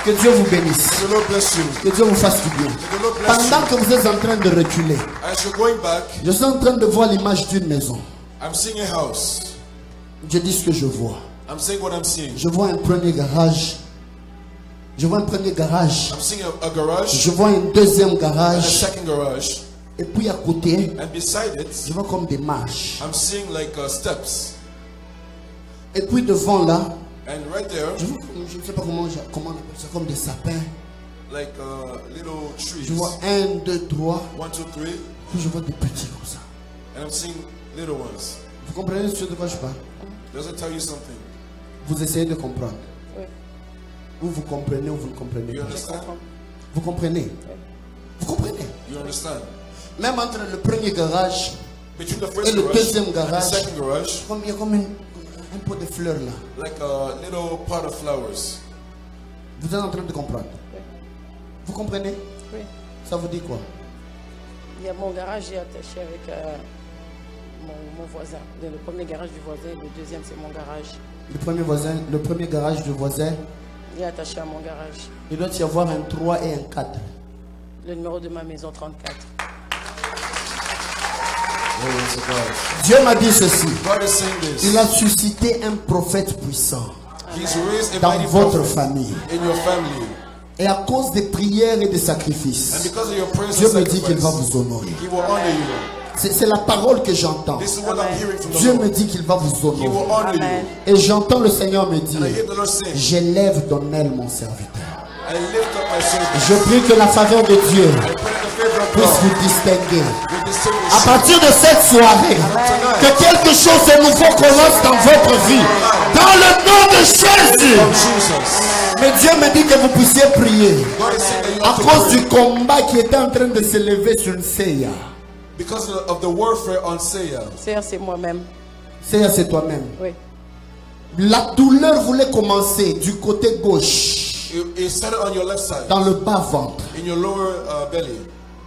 Que Dieu vous bénisse. The Lord bless you. Que Dieu vous fasse du bien. The Lord bless Pendant you. que vous êtes en train de reculer, As you're going back, je suis en train de voir l'image d'une maison. I'm seeing a house. Je dis ce que je vois. I'm saying what I'm seeing. Je vois un premier garage. I'm seeing a garage Je vois un deuxième and a garage. second garage. Et puis à côté, And beside it, je vois comme des marches. I'm seeing like steps. Et puis devant là, And right there, je vois, je ne sais pas comment on appelle ça, comme des sapins. like little trees. Je vois 1, 2, 3. 1, 2, 3. Puis je vois des petits comme ça. And I'm seeing little ones. Vous comprenez ce de quoi je parle? Does it tell you something? Vous essayez de comprendre. Oui. Ou vous comprenez ou vous ne comprenez You pas. understand? Vous comprenez? Vous comprenez? You understand? Même entre le premier garage Between the et first le garage deuxième and the garage, second garage, il y a comme un pot de fleurs là. like a little pot of flowers. Vous êtes en train de comprendre. Oui. Vous comprenez? Oui. Ça vous dit quoi? Il y a mon garage est attaché avec mon voisin. Le premier garage du voisin, le deuxième c'est mon garage. Le premier garage du voisin, Il est attaché à mon garage. il doit y avoir un 3 et un 4. Le numéro de ma maison 34. Glory to God. Dieu m'a dit ceci. God is saying this. Il a suscité un prophète puissant He's raised a dans mighty votre prophet famille. in your family. Et à cause des prières et des And sacrifices, because of your prayers Dieu and me dit qu'il va sacrifice, vous honorer. He will honor you. C'est la parole que j'entends. This is what I'm hearing from the Dieu me Lord. dit qu'il va vous He will honorer. honor Amen. you. Et j'entends le Seigneur me dire, And I hear the Lord saying, j'élève ton aile mon serviteur. I lift up my servant. Je prie que la faveur de Dieu I pray that the favor of puisse God vous distinguer. will distinguish À partir de cette soirée, que quelque chose de nouveau commence dans votre vie. Dans le nom de Jésus. of Jesus. Mais Dieu me dit que vous puissiez prier. God is saying that you À have to cause pray du combat qui était en train de s'élever sur Seya. because of the warfare on Seir. C'est moi-même. Seya, c'est toi-même. Oui. La douleur voulait commencer du côté gauche, It started on your left side, dans le bas-ventre. in your lower belly.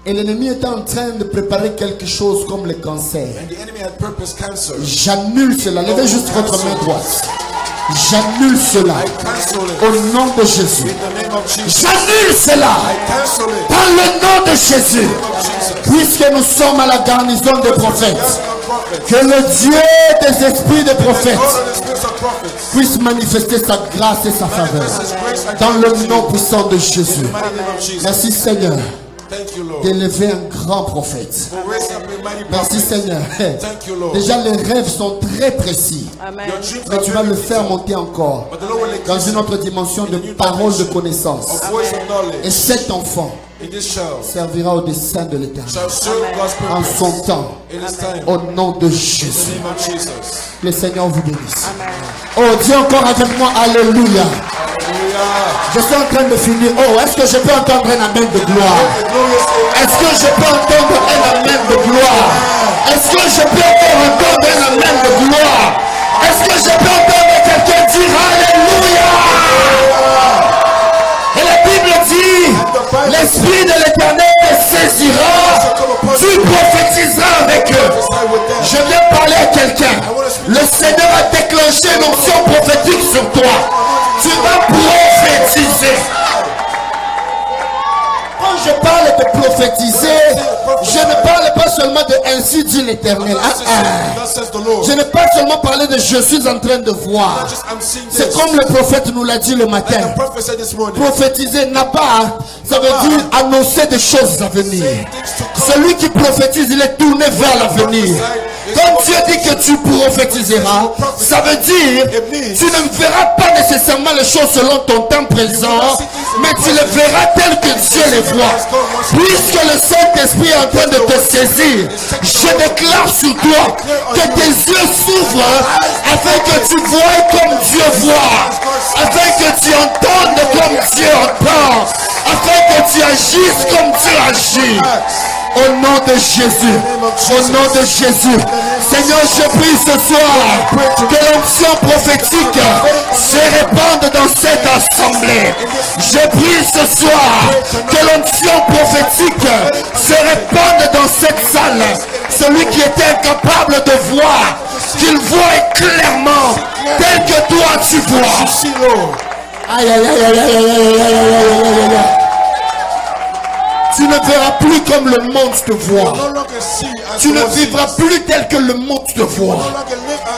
Et l'ennemi était en train de préparer quelque chose comme le cancer. And the enemy had purpose cancer. J'annule cela. Levez juste votre main droite. J'annule cela. I cancel it. Au nom de Jésus. In the name of Jesus. J'annule cela. I cancel it. Dans le nom de Jésus. In the name of Jesus. Puisque nous sommes à la garnison des prophètes. Prophets. Que le Dieu des esprits des prophètes God of the spirits of prophets. puisse manifester sa grâce et sa faveur. Manifest His grace and Dans glory le to nom you. puissant de Jésus. In the mighty name of Jesus. Merci Seigneur Thank you, Lord. d'élever un grand prophète. For raising up a mighty Merci prophet. Seigneur. Thank you, Lord. Déjà les rêves sont très précis. Amen. Your dreams Mais are tu vas very le faire detailed, monter encore but the Lord will dans increase une it. autre dimension de parole de connaissance. Of voice of Et knowledge. cet enfant In this child servira au dessein de l'Éternel shall serve God's en purpose. son temps, In His time. au nom de In the Jésus. name of Jesus. Le Seigneur vous bénisse. Amen. Oh, dis encore avec moi, Alléluia. Hallelujah. Je suis en train de finir. Oh, est-ce que je peux entendre un amen de gloire? The glorious Est-ce que je peux entendre un amen de gloire? Est-ce que je peux encore entendre un amen de gloire? Est-ce que je peux entendre quelqu'un dire Alléluia? Et la Bible dit, l'Esprit de l'Éternel te saisira, tu prophétiseras avec eux. Je viens parler à quelqu'un. Le Seigneur a déclenché une onction prophétique sur toi. Tu vas prophétiser. Quand je parle de prophétiser, je ne parle pas seulement de ainsi dit l'Éternel. Thus says the Lord. Je n'ai pas seulement parlé de je suis en train de voir. Just I'm seeing C'est this. comme le prophète nous l'a dit le Like matin. the prophet said this morning. Prophétiser n'a pas, ça veut dire annoncer des choses à venir. Celui qui prophétise, il est tourné vers l'avenir. Quand Dieu dit que tu prophétiseras, ça veut dire tu ne verras pas nécessairement les choses selon ton temps présent, mais tu les verras telles que Dieu les voit. Puisque le Saint-Esprit est en train de te saisir, je déclare sur toi que tes yeux s'ouvrent afin que tu voies comme Dieu voit, afin que tu entendes comme Dieu entend, afin que tu agisses comme Dieu agit. Au nom de Jésus. Au nom de Jésus. Seigneur, je prie ce soir que l'onction prophétique se répande dans cette assemblée. Je prie ce soir que l'onction prophétique se répande dans cette salle. Celui qui était incapable de voir, qu'il voie clairement, tel que toi tu vois. Aïe, aïe, aïe, aïe, aïe, aïe, aïe, aïe, aïe, aïe. Tu ne verras plus comme le monde te voit. Tu ne vivras plus tel que le monde te voit.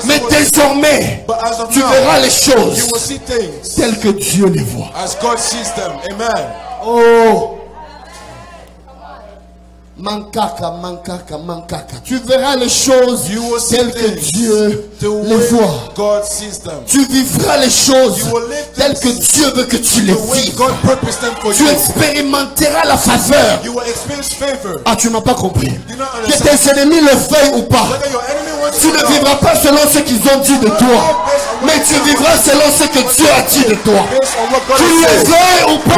Mais désormais, tu verras les choses telles que Dieu les voit. Oh, mankaka, mankaka, mankaka. Tu verras les choses telles que Dieu les voit. Tu vivras les choses telles que Dieu veut que tu les vives. Tu expérimenteras la faveur. Ah, tu n'as pas compris. Que tes ennemis le veuillent ou pas, tu ne vivras pas selon ce qu'ils ont dit de toi, mais tu vivras selon ce que Dieu a dit de toi. Tu le veuilles ou pas,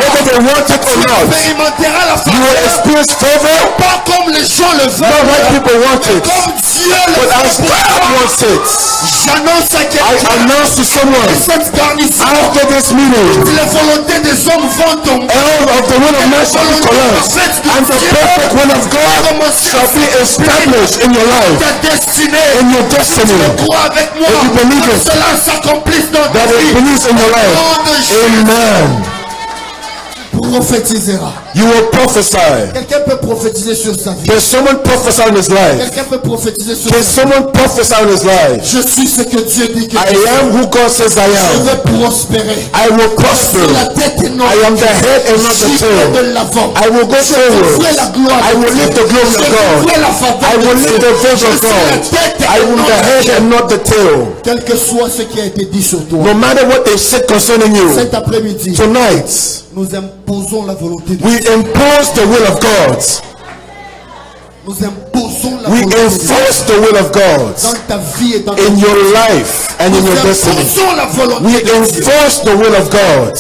tu expérimenteras la faveur. Pas comme les gens le veulent, comme Dieu le veut. J'annonce à quelqu'un, cette garnison, les volontés des hommes vont tomber. And the perfect will of God shall be established in your life, ta destinée, in your destiny. crois avec moi, If you believe it, cela s'accomplisse dans ta that it vie. believes in your life. Amen. Prophétisera. You will prophesy. Quelqu'un peut prophétiser sur sa vie. Can someone prophesy in his life? Quelqu'un peut prophétiser sur Can sa vie. someone prophesy in his life? Je suis ce que Dieu dit que I je suis. am who God says I Je am. vais prospérer. I will prosper. La tête est non. I am the head and not the Je tail. vais de l'avant. I will go Je forward. ferai la gloire I de will Dieu. live the glory of Je God. ferai la faveur I will de live Dieu. the favor Je of suis la God. tête et I am non the la head tête. and not the tail. Quel que soit ce qui a été dit sur toi, No matter what they said concerning you, cet après-midi, tonight nous imposons la volonté de we Dieu. impose the will of God. Nous imposons la We volonté de Dieu. enforce the will of God Dans ta vie et dans ta in vie. your life and in Nous your destiny. imposons la volonté We de Dieu. enforce the will of God.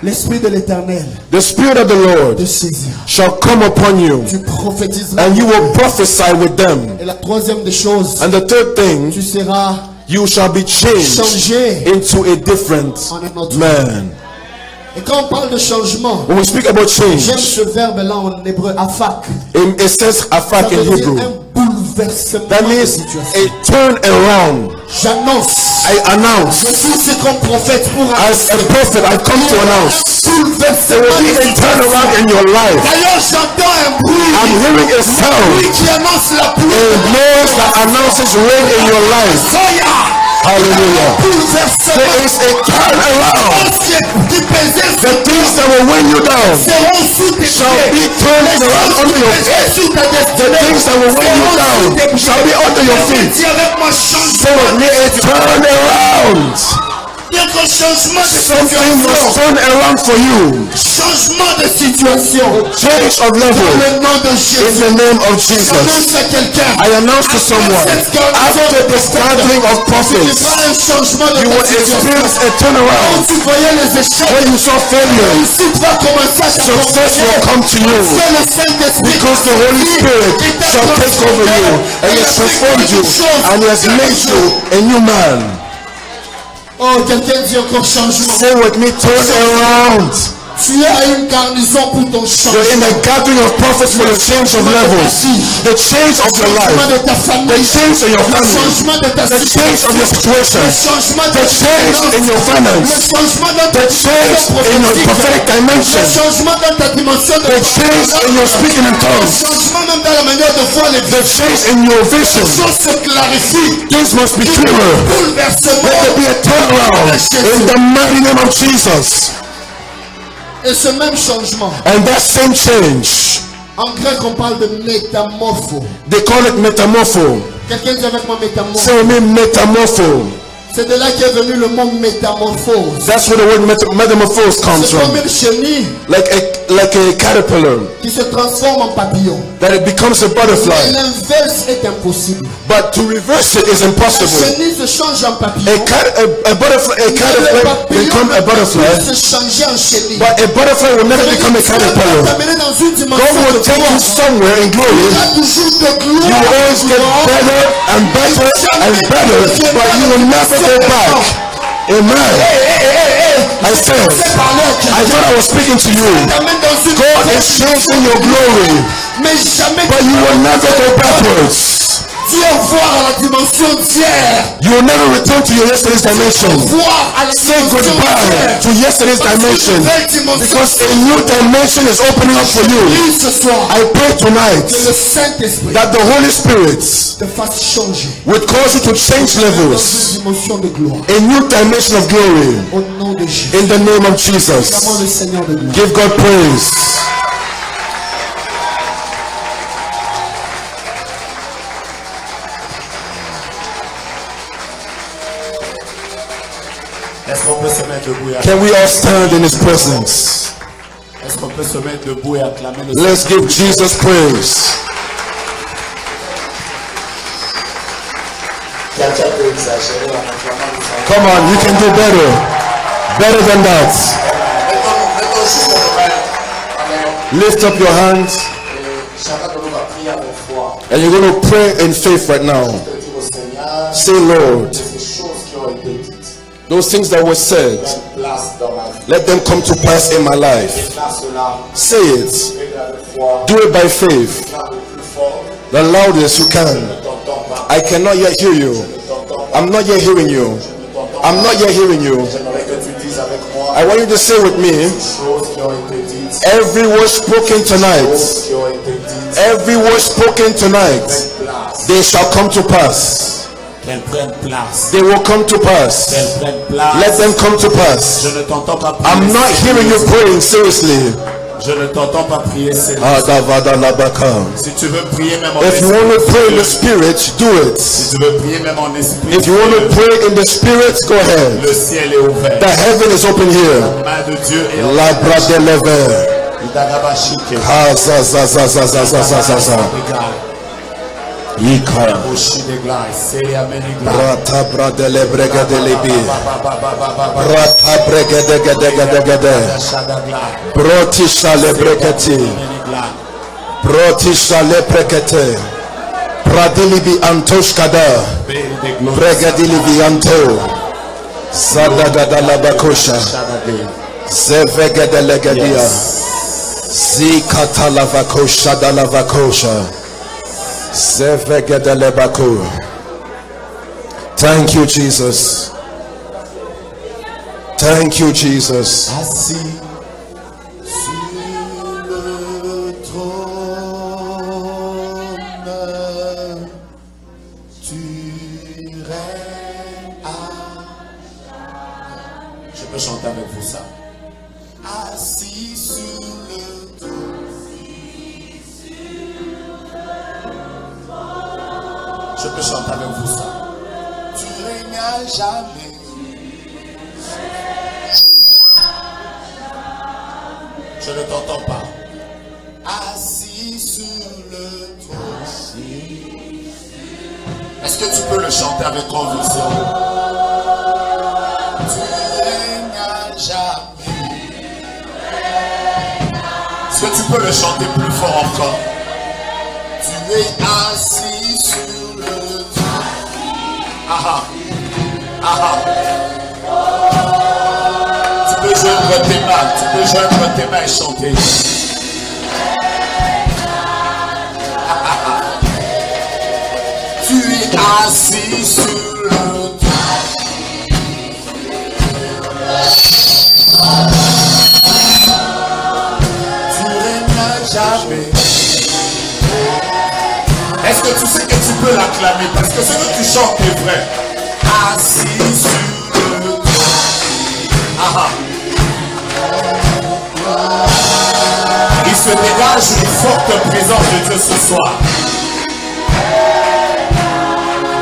L'Esprit de l'Éternel The Spirit of the Lord te saisira. shall come upon you, Tu prophétiseras. and you will prophesy with them. Et la troisième des choses, And the third thing, tu seras you shall be changed changé into a different en un autre. man. Et quand on parle de changement, When we speak about j'aime change, ce verbe-là en hébreu, afak. it says Ça afak in veut dire Hebrew. un bouleversement That de means situation. a turn around. J'annonce. I announce. Je suis ce comme prophète pour As a prophet, I come to announce. There bouleversement will be de a situation. turnaround in your life. D'ailleurs, j'entends un bruit. I'm hearing a sound. Bruit qui annonce la A pluie. noise that announces rain in your life. Soya. Hallelujah. Bouleversement. There is a turnaround. Qui pesait The things that will weigh you down seront sous tes shall pieds. be turned around under your feet. Sous ta The destinée. things that will weigh you down shall be under your feet. Dis avec moi, So changement. may a turn around. Quelque changement de Something must situation. turn around for you. Changement de situation. Change of Dans level. le nom de In Jésus. the name of Jesus. J'annonce à quelqu'un. I announce to someone, after this gathering of Tu prophets, feras un changement de you will ta situation. experience a Quand turnaround. tu voyais les échecs, When you saw failure, réussite va commencer à success will come to you. C'est le Saint-Esprit. Because the Holy Spirit shall take over you, and He has transformed you, and He has made you a new man. Oh, quelqu'un dit encore changement. Say with me, turn around. Tu es à une garnison pour ton You're in changement. a gathering of prophets for the change of levels, the change of your Changement life, de ta the famille. change in your Le family, changement de ta the change of your situation, Le changement de the change in your Le finance, changement dans the ta change in your prophetic Le dimension, changement dans ta dimension de the change in your speaking in Le tongues, changement même dans la manière de voir les the change in your vision. Les choses se clarifient. Things must be clearer. Bouleversement. Let there be a turnaround in the mighty name of Jesus. Et ce même changement, And that same change, en grec on parle de métamorpho. they call it metamorpho. Quelqu'un dit avec moi métamorpho. Say with me, metamorpho. C'est de là qu'est venu le mot métamorphose. That's where the word metamorphose comes C'est comme from. une chenille Like a caterpillar, qui se transforme en papillon. that it becomes a Mais butterfly. l'inverse est impossible. But to reverse it is La impossible. chenille se change en papillon. A caterpillar become a butterfly, se changer en chenille. but a butterfly will never become a caterpillar. T'amener dans une God dimension will de take you gloire. somewhere in glory. Il y a toujours de You will gloire. always get better and better and better, but you will never go back. Amen. I said, I thought I was speaking to you. T'amène dans une God is changing your glory, mais jamais but you will never go backwards. dis au revoir à la dimension d'hier. You will never return to your yesterday's dimension. Au revoir à la Say dimension goodbye d'hier. to yesterday's dimension, because a new dimension is opening up for you. Prie ce soir I pray tonight que le Saint-Esprit that the Holy Spirit te fasse changer would cause you to change dans levels, une dimension de gloire. a new dimension of glory, Au nom de Jésus. in the name of Acclamons Jesus. le Seigneur de gloire. Give God praise. Est-ce qu'on peut se mettre debout et Can we all stand in His presence? est-ce qu'on peut se mettre debout et acclamer le Let's Seigneur? give Jesus praise. Quelqu'un peut exagérer en acclamant le Seigneur. Come on, you can do better. Better than that. Mettons juste nos mains en l'air. Lift up your hands Et chacun de nous va prier avec foi. and you're going to pray in faith right now. De dire au Seigneur, Say, Lord, ces choses qui ont été dites, those things that were said, prennent place dans ma vie. let them come to pass in my life. Déclare cela, Say it. fais avec foi, Do it by faith. déclare le plus fort. The loudest you can. Ne t'entends pas, I cannot yet hear you. ne t'entends pas, I'm not yet hearing you. ne t'entends I'm not yet hearing you. J'aimerais que tu dises avec moi I want you to say with me, les choses qui ont été dites, every word spoken tonight, choses qui ont été dites, every word spoken tonight, prennent place, they shall come to pass. qu'elles prennent place, They will come to pass. qu'elles prennent place. Let them come to pass. Je ne t'entends pas prier. I'm not hearing you praying seriously. Je ne t'entends pas prier sérieusement. Adavadalabaka. Si tu veux prier même en If you esprit, want to pray in the spirit, do it. si tu veux prier même en esprit, If you want to pray in the spirit, go ahead. le ciel est ouvert. The heaven is open here. La main de Dieu est en La bradeleve. Idarabashike. Ha za za za za za za za za za. Ika. Oshi de glace, Seria Menigla. Rata bradele bregedelebi. Rata bregedegedegedegede. Broti shale breketi. Broti shale brekete. Pradilibi antoshkada. Bregedilibi anto. Zadagadalabakosha. Zevegedelegedia. Zikatalabakosha dalabakosha. Zevegedelebaku. Thank you, Jesus. Thank you, Jesus. Assis Sur le trône, tu règnes Je peux chanter avec vous ça. assis sur le trône. Je peux chanter avec vous ça. Tu règnes à jamais. Je ne t'entends pas. Assis sur le trône. Est-ce que tu peux le chanter avec conviction? Tu règnes à jamais. Est-ce que tu peux le chanter plus fort encore? Tu es assis sur le trône. Ah ah. Ah ah. Tu peux joindre tes mains. Tu peux joindre tes mains et chanter. Tu es assis sur le trône. Tu règnes à jamais. Est-ce que tu sais que tu peux l'acclamer? Parce que ce que tu chantes est vrai. Assis sur le trône. Ah ah. Il se dégage une forte présence de Dieu ce soir.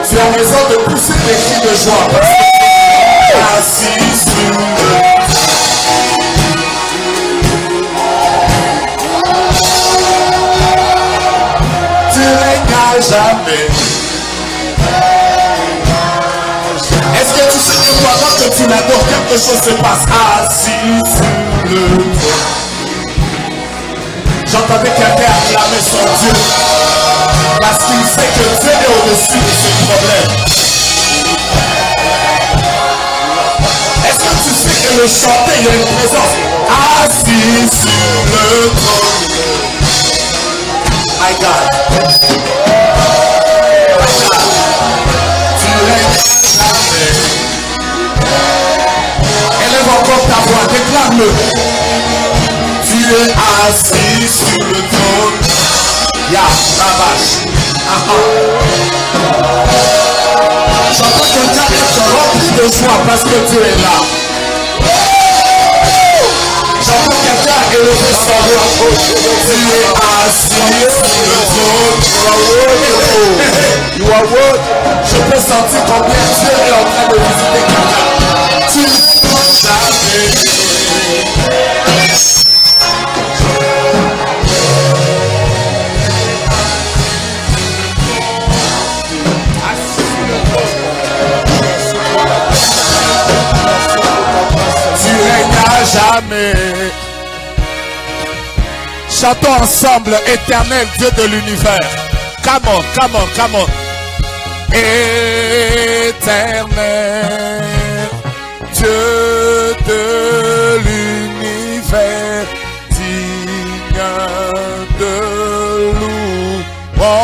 Tu as raison de pousser des cris de joie. Parce que assis sur le tu règnes à jamais. Est-ce que tu sais que pendant que tu l'adores, quelque chose se passe? Assis sur le trône. J'entendais quelqu'un acclamer son Dieu parce qu'il sait que Dieu est au-dessus de ses problèmes. Est-ce que tu sais que le chanter, il y a une présence? Assis sur le trône. My God. My God. Tu règnes jamais. Élève encore ta voix, déclare-le. Tu es assis sur le trône. Ya, Rabash. J'entends quelqu'un être rempli de joie parce que Dieu est là. J'entends quelqu'un élever son voix. Tu es assis sur le trône. You are worthy. Je peux sentir combien Dieu est en train de visiter quelqu'un. Tu ne peux jamais. Jamais. Chantons ensemble, éternel Dieu de l'univers. Come on, come on, come on. Éternel Dieu de l'univers, digne de louange,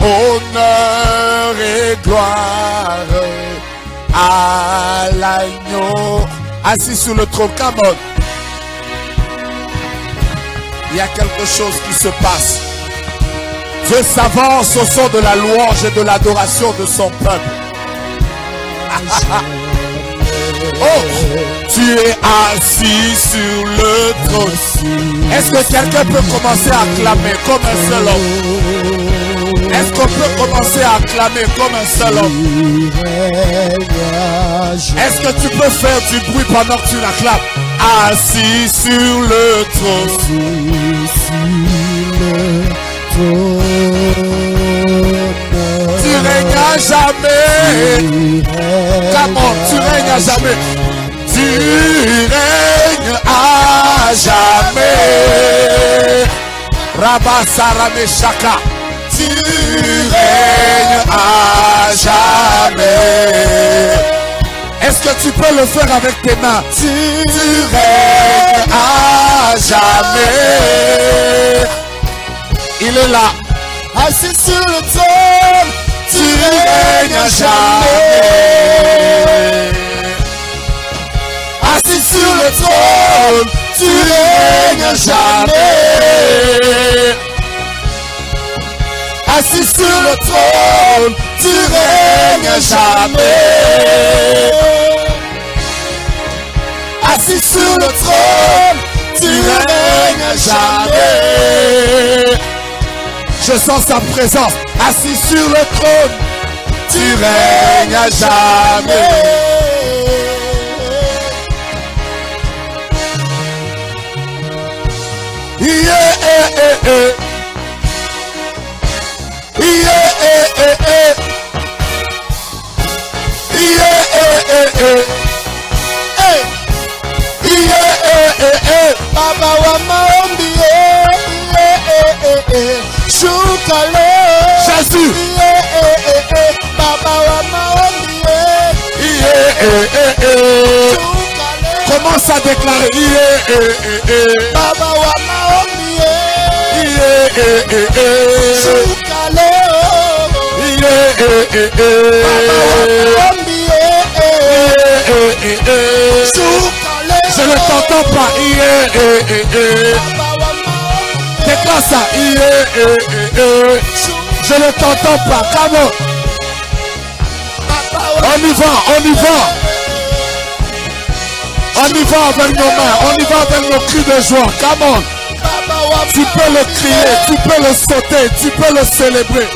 honneur et gloire à l'agneau assis sur le trône. Come on. Il y a quelque chose qui se passe. Dieu s'avance au son de la louange et de l'adoration de son peuple. Oh, tu es assis sur le trône. Est-ce que quelqu'un peut commencer à acclamer comme un seul homme? Est-ce qu'on peut commencer à acclamer comme un seul homme? Est-ce que tu peux faire du bruit pendant que tu l'acclames? Assis sur le trône. Tu règnes à jamais. Comment tu règnes à jamais? Tu règnes à jamais. Rabba Sarame Shaka. Tu règnes à jamais. Est-ce que tu peux le faire avec tes mains? Tu règnes à jamais. Il est là. Assis sur le trône. Tu règnes à jamais. Assis sur le trône. Tu règnes à jamais. Assis sur le trône, tu règnes jamais. Assis sur le trône, tu règnes jamais. Je sens sa présence. Assis sur le trône, tu règnes jamais. Baba wa maombi Shukale Jésus Baba wa maombi commence à déclarer Baba wa maombi Shukale je ne t'entends pas. Déclare ça. Je ne t'entends pas. Comment? On y va, on y va. On y va avec nos mains, on y va avec nos cris de joie. Come on. Tu peux le crier, tu peux le sauter, tu peux le célébrer.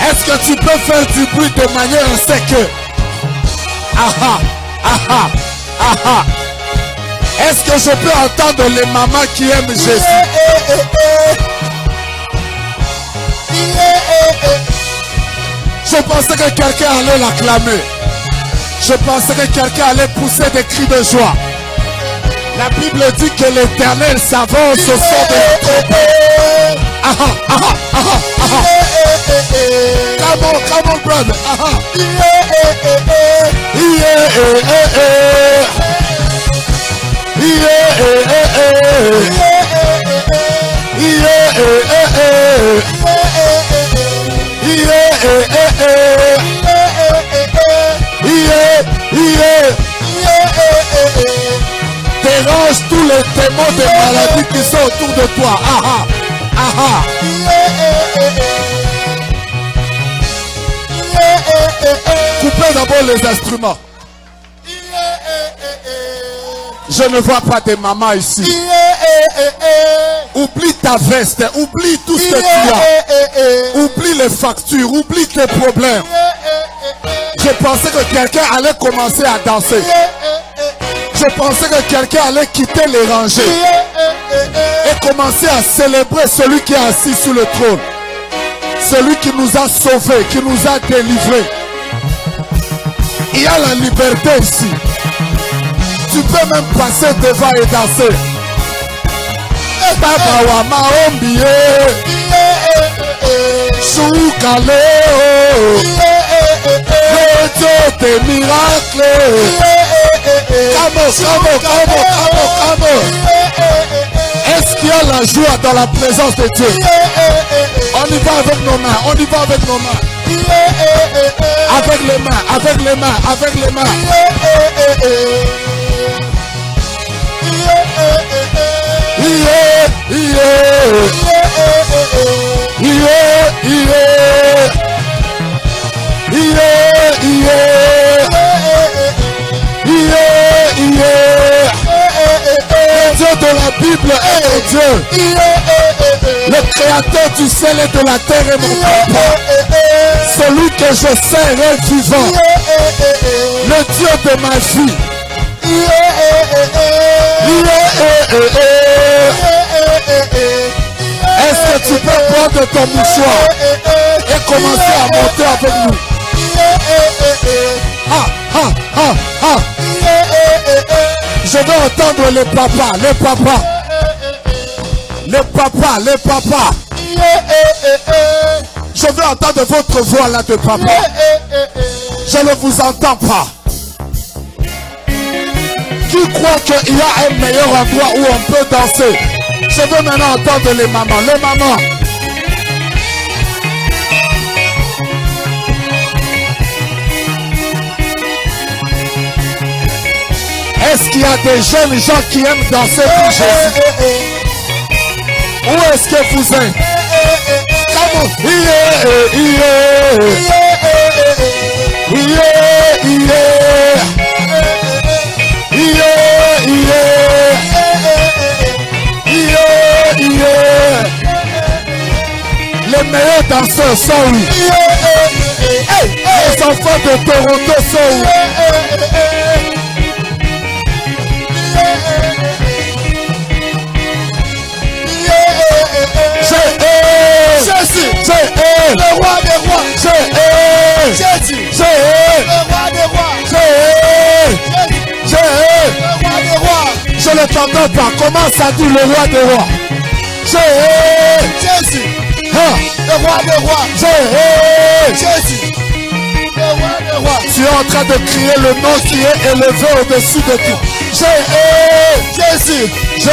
Est-ce que tu peux faire du bruit de manière sec? Est-ce que je peux entendre les mamans qui aiment Jésus? Je pensais que quelqu'un allait l'acclamer. Je pensais que quelqu'un allait pousser des cris de joie. La Bible dit que l'Éternel s'avance au son de la trompette. Come on, brother. Dérange tous les démons de maladie qui sont autour de toi. Coupez d'abord les instruments. Je ne vois pas de maman ici. Oublie ta veste, oublie tout ce que tu as. Oublie les factures, oublie tes problèmes. Je pensais que quelqu'un allait commencer à danser. Je pensais que quelqu'un allait quitter les rangées et commencer à célébrer celui qui est assis sur le trône. Celui qui nous a sauvés, qui nous a délivrés. Il y a la liberté ici. Tu peux même passer devant et danser. Baba wa maombi Soukaleo Dieu des miracles. Come on. Est-ce qu'il y a la joie dans la présence de Dieu? On y va avec nos mains, on y va avec nos mains. Avec les mains, avec les mains, avec les mains. Le Dieu de la Bible est Dieu. Le créateur du ciel et de la terre est mon papa. Celui que je sers est vivant. Le Dieu de ma vie. Est-ce que tu peux prendre ton mouchoir et commencer à monter avec nous? Je veux entendre les papas, les papas. Les papas, les papas. Je veux entendre votre voix là de papa. Je ne vous entends pas. Qui croit qu'il y a un meilleur endroit où on peut danser? Je veux maintenant entendre les mamans. Les mamans. Est-ce qu'il y a des jeunes gens qui aiment danser pour Jésus? Où est-ce que vous êtes? Les meilleurs danseurs sont où? Les enfants de Toronto sont où? Le roi des rois. Jésus. Le roi des rois. Le roi des rois. Je ne t'entends pas. Comment ça dit le roi des rois? Jésus. Le roi des rois. Jésus. Le roi des rois. Tu es en train de crier le nom qui est élevé au-dessus de tout. Jésus. Le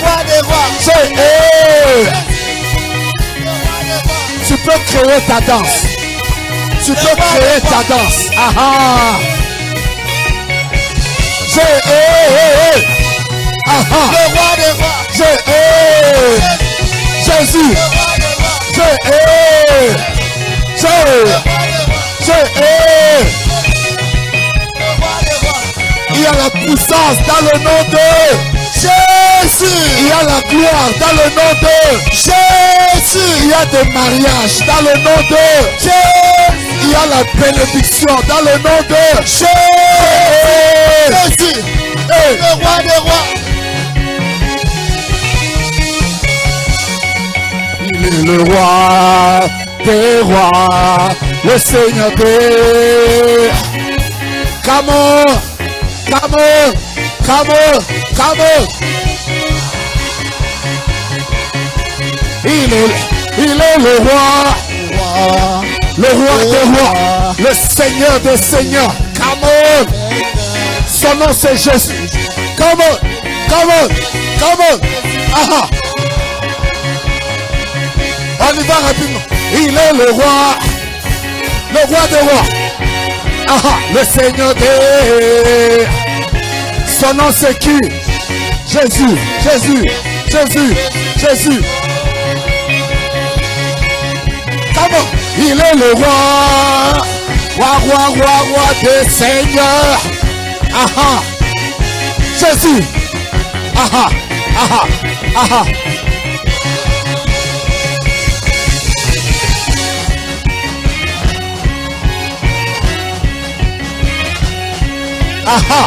roi des rois. Tu peux créer ta danse. Tu peux créer ta danse. Le roi des rois. Jésus. Il y a la puissance dans le nom de Jésus. Il y a la gloire dans le nom de Jésus. Il y a des mariages dans le nom de Jésus. Il y a la bénédiction dans le nom de Jésus. Jésus, le roi des rois. Il est le roi des rois, le Seigneur des... Come on, come on, come on, come on. Il est le roi des rois, le Seigneur des seigneurs. Come on. Son nom c'est Jésus. Come on, come on, come on. Aha. On y va rapidement. Il est le roi des rois. Aha, le Seigneur des... Son nom c'est qui? Jésus, Jésus, Jésus, Jésus. Comment? Il est le roi des seigneurs. Aha, Jésus. Aha, aha, aha. Aha.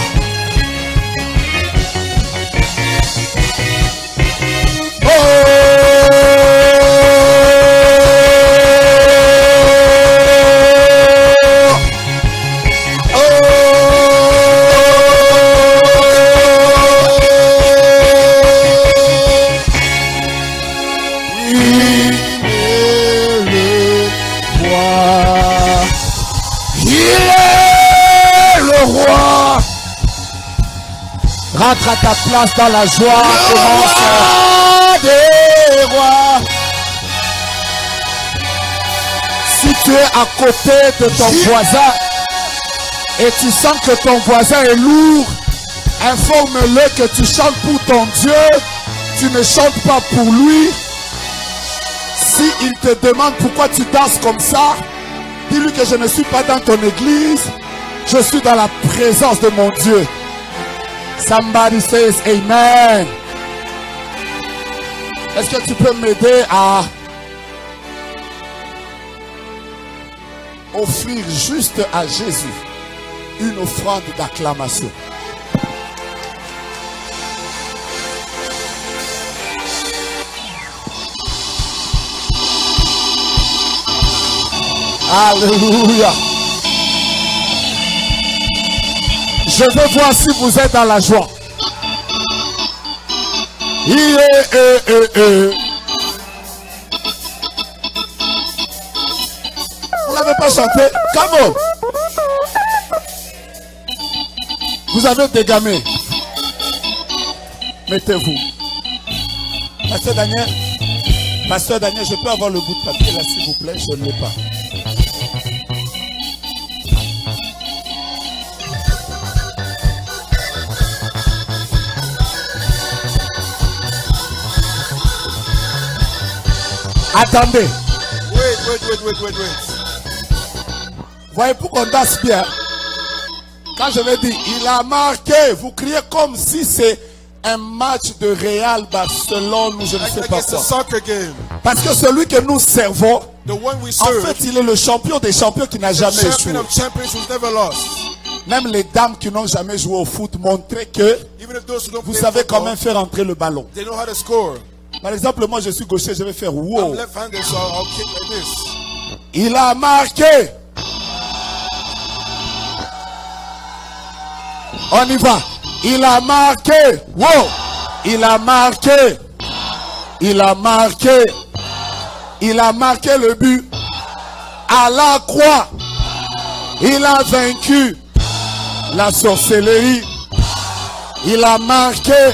Rentre à ta place dans la joie. Le roi des rois. Si tu es à côté de ton voisin et tu sens que ton voisin est lourd, informe-le que tu chantes pour ton Dieu, tu ne chantes pas pour lui. Si il te demande pourquoi tu danses comme ça, dis-lui que je ne suis pas dans ton église, je suis dans la présence de mon Dieu. Somebody says amen. Est-ce que tu peux m'aider à offrir juste à Jésus une offrande d'acclamation? Alléluia. Je veux voir si vous êtes dans la joie. Vous n'avez pas chanté? Come on. Vous avez dégamé. Mettez-vous. Pasteur Daniel, je peux avoir le bout de papier là s'il vous plaît? Je ne l'ai pas. Attendez. Wait. Voyez pourquoi on danse bien. Quand je vais dire, il a marqué, vous criez comme si c'est un match de Real Barcelone ou je ne sais pas It's a quoi. soccer game. Parce que celui que nous servons, The one we en serve, fait, il est le champion des champions qui n'a jamais champion échoué. of champions who's never lost. Même les dames qui n'ont jamais joué au foot montraient que Even if those who don't vous play savez football, comment faire entrer le ballon. they know how to score. Par exemple, moi je suis gaucher, je vais faire wow. I'm left-handed, so I'll kick like this. Il a marqué. On y va. Il a marqué. Wow. Il a marqué. Il a marqué. Il a marqué le but. À la croix. Il a vaincu la sorcellerie. Il a marqué.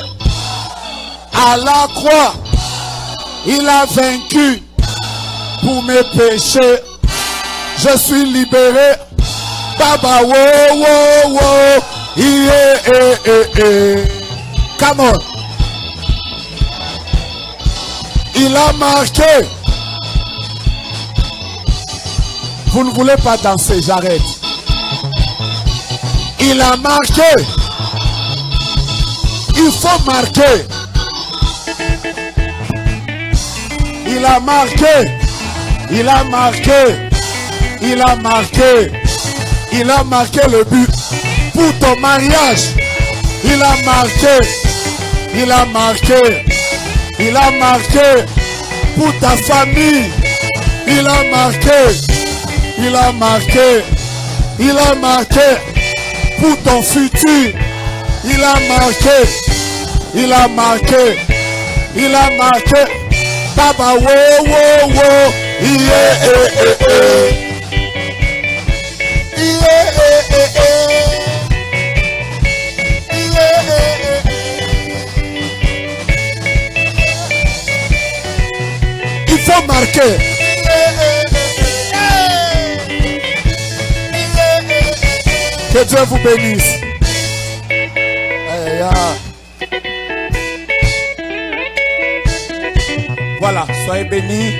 À la croix. Il a vaincu pour mes péchés. Je suis libéré. Baba, wow, wow, wow. Come on. Il a marqué. Vous ne voulez pas danser, j'arrête. Il a marqué. Il faut marquer. Il a marqué. Il a marqué. Il a marqué. Il a marqué le but pour ton mariage. Il a marqué. Il a marqué. Il a marqué pour ta famille. Il a marqué. Il a marqué. Il a marqué pour ton futur. Il a marqué. Il a marqué. Il a marqué. Baba wo wo wo. Yeah, il faut marquer. Que Dieu vous bénisse. Voilà, soyez bénis.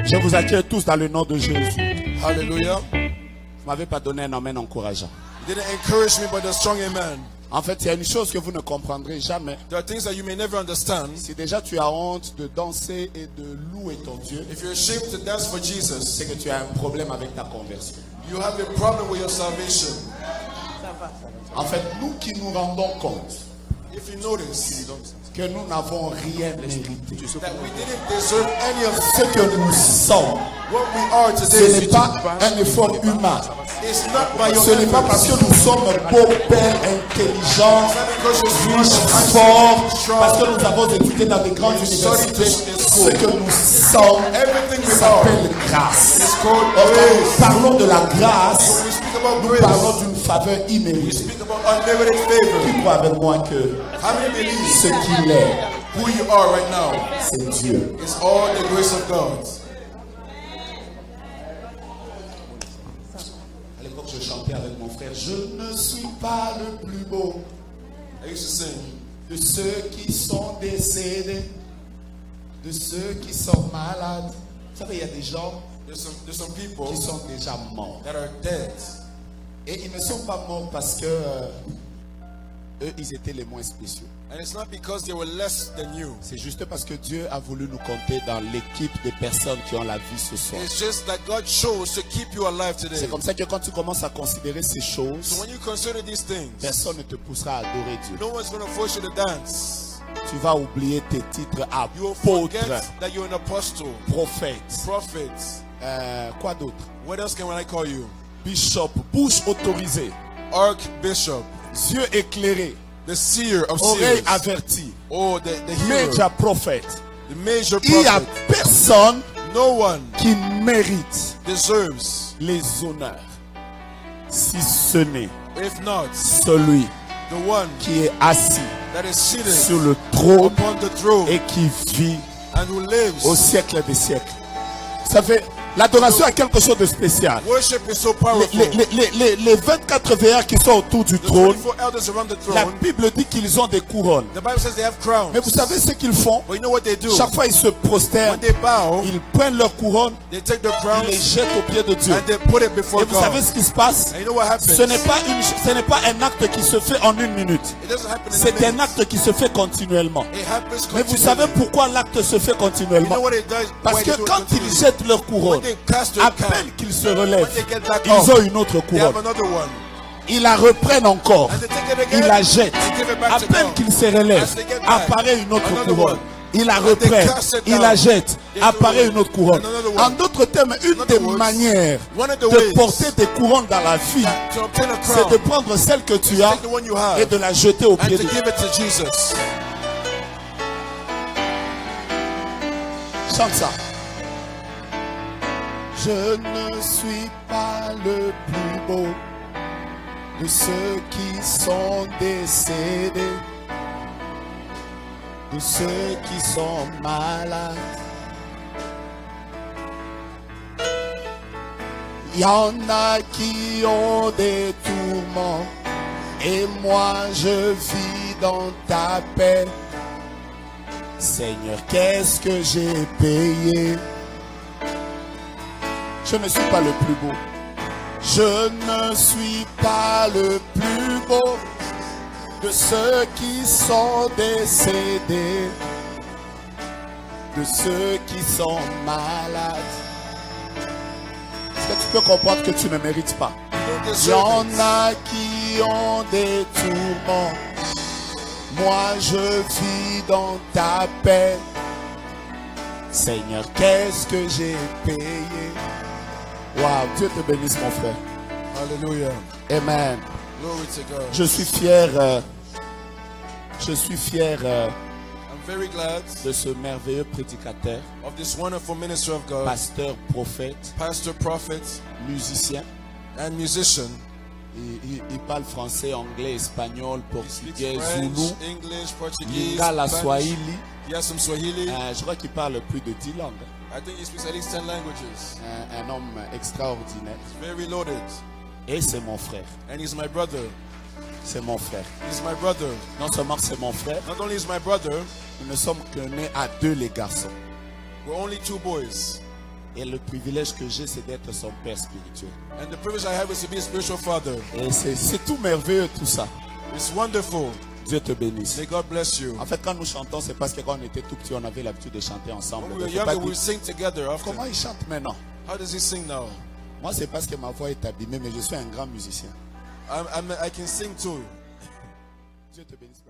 Je vous accueille tous dans le nom de Jésus. Hallelujah. Vous ne m'avez pas donné un amen encourageant. You didn't encourage me, but a strong amen. En fait, il y a une chose que vous ne comprendrez jamais. There are things that you may never understand. Si déjà tu as honte de danser et de louer ton Dieu, If you're ashamed to dance for Jesus, c'est que tu as un problème avec ta conversion. you have a problem with your salvation. En fait, nous qui nous rendons compte If you notice que nous n'avons rien mérité, that we didn't deserve any of ce que nous sommes, what we are ce today, n'est pas un effort humain. it's not by your Ce n'est pas parce que nous sommes beaux pères, intelligents, riches, forts, parce que nous avons étudié dans des grandes universités. Ce que nous sommes s'appelle grâce. Quand parlons de la grâce, We speak about nous grace. parlons d'une faveur We imméritée. speak about unlimited favor. Qui croit avec moi que How many believe ce qu'il est, who you are right now c'est Dieu. is all the grace of God? À l'époque, je chantais avec mon frère. Je ne suis pas le plus beau I used to sing. de ceux qui sont décédés, de ceux qui sont malades. Vous savez, il y a des gens There's some people qui sont déjà morts. that are dead. Et ils ne sont pas morts parce que eux, ils étaient les moins spéciaux. And it's not because they were less than you. C'est juste parce que Dieu a voulu nous compter dans l'équipe des personnes qui ont la vie ce soir. It's just that God chose to keep you alive today. C'est comme ça que quand tu commences à considérer ces So choses, when you consider these things, personne ne te poussera à adorer Dieu. no one's going to force you to dance. Tu vas oublier tes titres You will apôtre, forget that you're an apostle, prophète, prophet. quoi d'autre? What else can I call you? Bishop, bouche autorisée, Archbishop, yeux éclairés, the seer of oreilles seers. averties, Oh, the healer, major prophète. the major Il n'y a prophet. personne No one qui mérite deserves, les honneurs, si ce n'est if not celui the one qui est assis that is seated sur le trône upon the throne et qui vit and who lives. au siècle des siècles. Ça fait l'adoration a quelque chose de spécial. Worship is so powerful. Les 24 veilleurs qui sont autour du The trône, 24 elders around the la throne, Bible dit qu'ils ont des couronnes. the Bible says they have crowns. Mais vous savez ce qu'ils font? But you know what they do? Chaque fois ils se prosternent, When they bow, ils prennent leur couronne, they take the ils les crowns jettent aux pieds de Dieu. and they put it before Et vous savez God. ce qui se passe? And you know what happens? Ce n'est pas un acte qui se fait en une minute. It doesn't happen in a C'est un minute. acte qui se fait continuellement. It happens Mais vous savez continually. pourquoi l'acte se fait You know continuellement? what it does? Parce Why que they do it quand ils continually? jettent leur couronne, When they cast their à crown, peine qu'ils se relèvent, when they get back ils up, ont une autre they have couronne. another one. Ils la reprennent encore. And they take it again. Ils la jettent. and give it back À to peine God. qu'ils se relèvent, As they get back, apparaît une autre another couronne. one. Ils la And they reprennent, cast it ils down. la jettent, They apparaît throw une autre couronne. another one. En d'autres termes, une In des other words, manières one of the de ways porter des couronnes dans la vie, to obtain a c'est crown de prendre celle que tu is as take the one you have et de la jeter au and pied to de give it to Jesus. Chante ça. Je ne suis pas le plus beau de ceux qui sont décédés, de ceux qui sont malades. Il y en a qui ont des tourments et moi je vis dans ta paix. Seigneur, qu'est-ce que j'ai payé? Je ne suis pas le plus beau. Je ne suis pas le plus beau de ceux qui sont décédés, de ceux qui sont malades. Est-ce que tu peux comprendre que tu ne mérites pas? Il y en a qui ont des tourments. Moi je vis dans ta paix. Seigneur, qu'est-ce que j'ai payé? Waouh, Dieu te bénisse mon frère. Hallelujah. Amen. Glory to God. Je suis fier I'm very glad de ce merveilleux prédicateur, of this wonderful minister of God, pasteur, prophète, pastor, prophet, musicien. and musician. Il parle français, anglais, espagnol, He speaks portugais, French, zoulou, English, Portuguese, lingala, Spanish. swahili. He has some Swahili. Je crois qu'il parle plus de 10 langues. I think he speaks at least 10 languages. Un homme extraordinaire. Very loaded. Et c'est mon frère. And he's my brother. C'est mon frère. He's my brother. Non seulement c'est mon frère, Not only is my brother, nous ne sommes que nés à deux les garçons. we're only two boys. Et le privilège que j'ai, c'est d'être son père spirituel. And the privilege I have is to be a spiritual father. Et c'est tout merveilleux tout ça. It's wonderful. Dieu te bénisse. May God bless you. En fait, quand nous chantons, c'est parce que quand on était tout petit, on avait l'habitude de chanter ensemble. When we were Donc, faut pas younger, we dire, would sing together often. comment il chante maintenant? How does he sing now? Moi, c'est parce que ma voix est abîmée, mais je suis un grand musicien. I can sing too. Dieu te bénisse.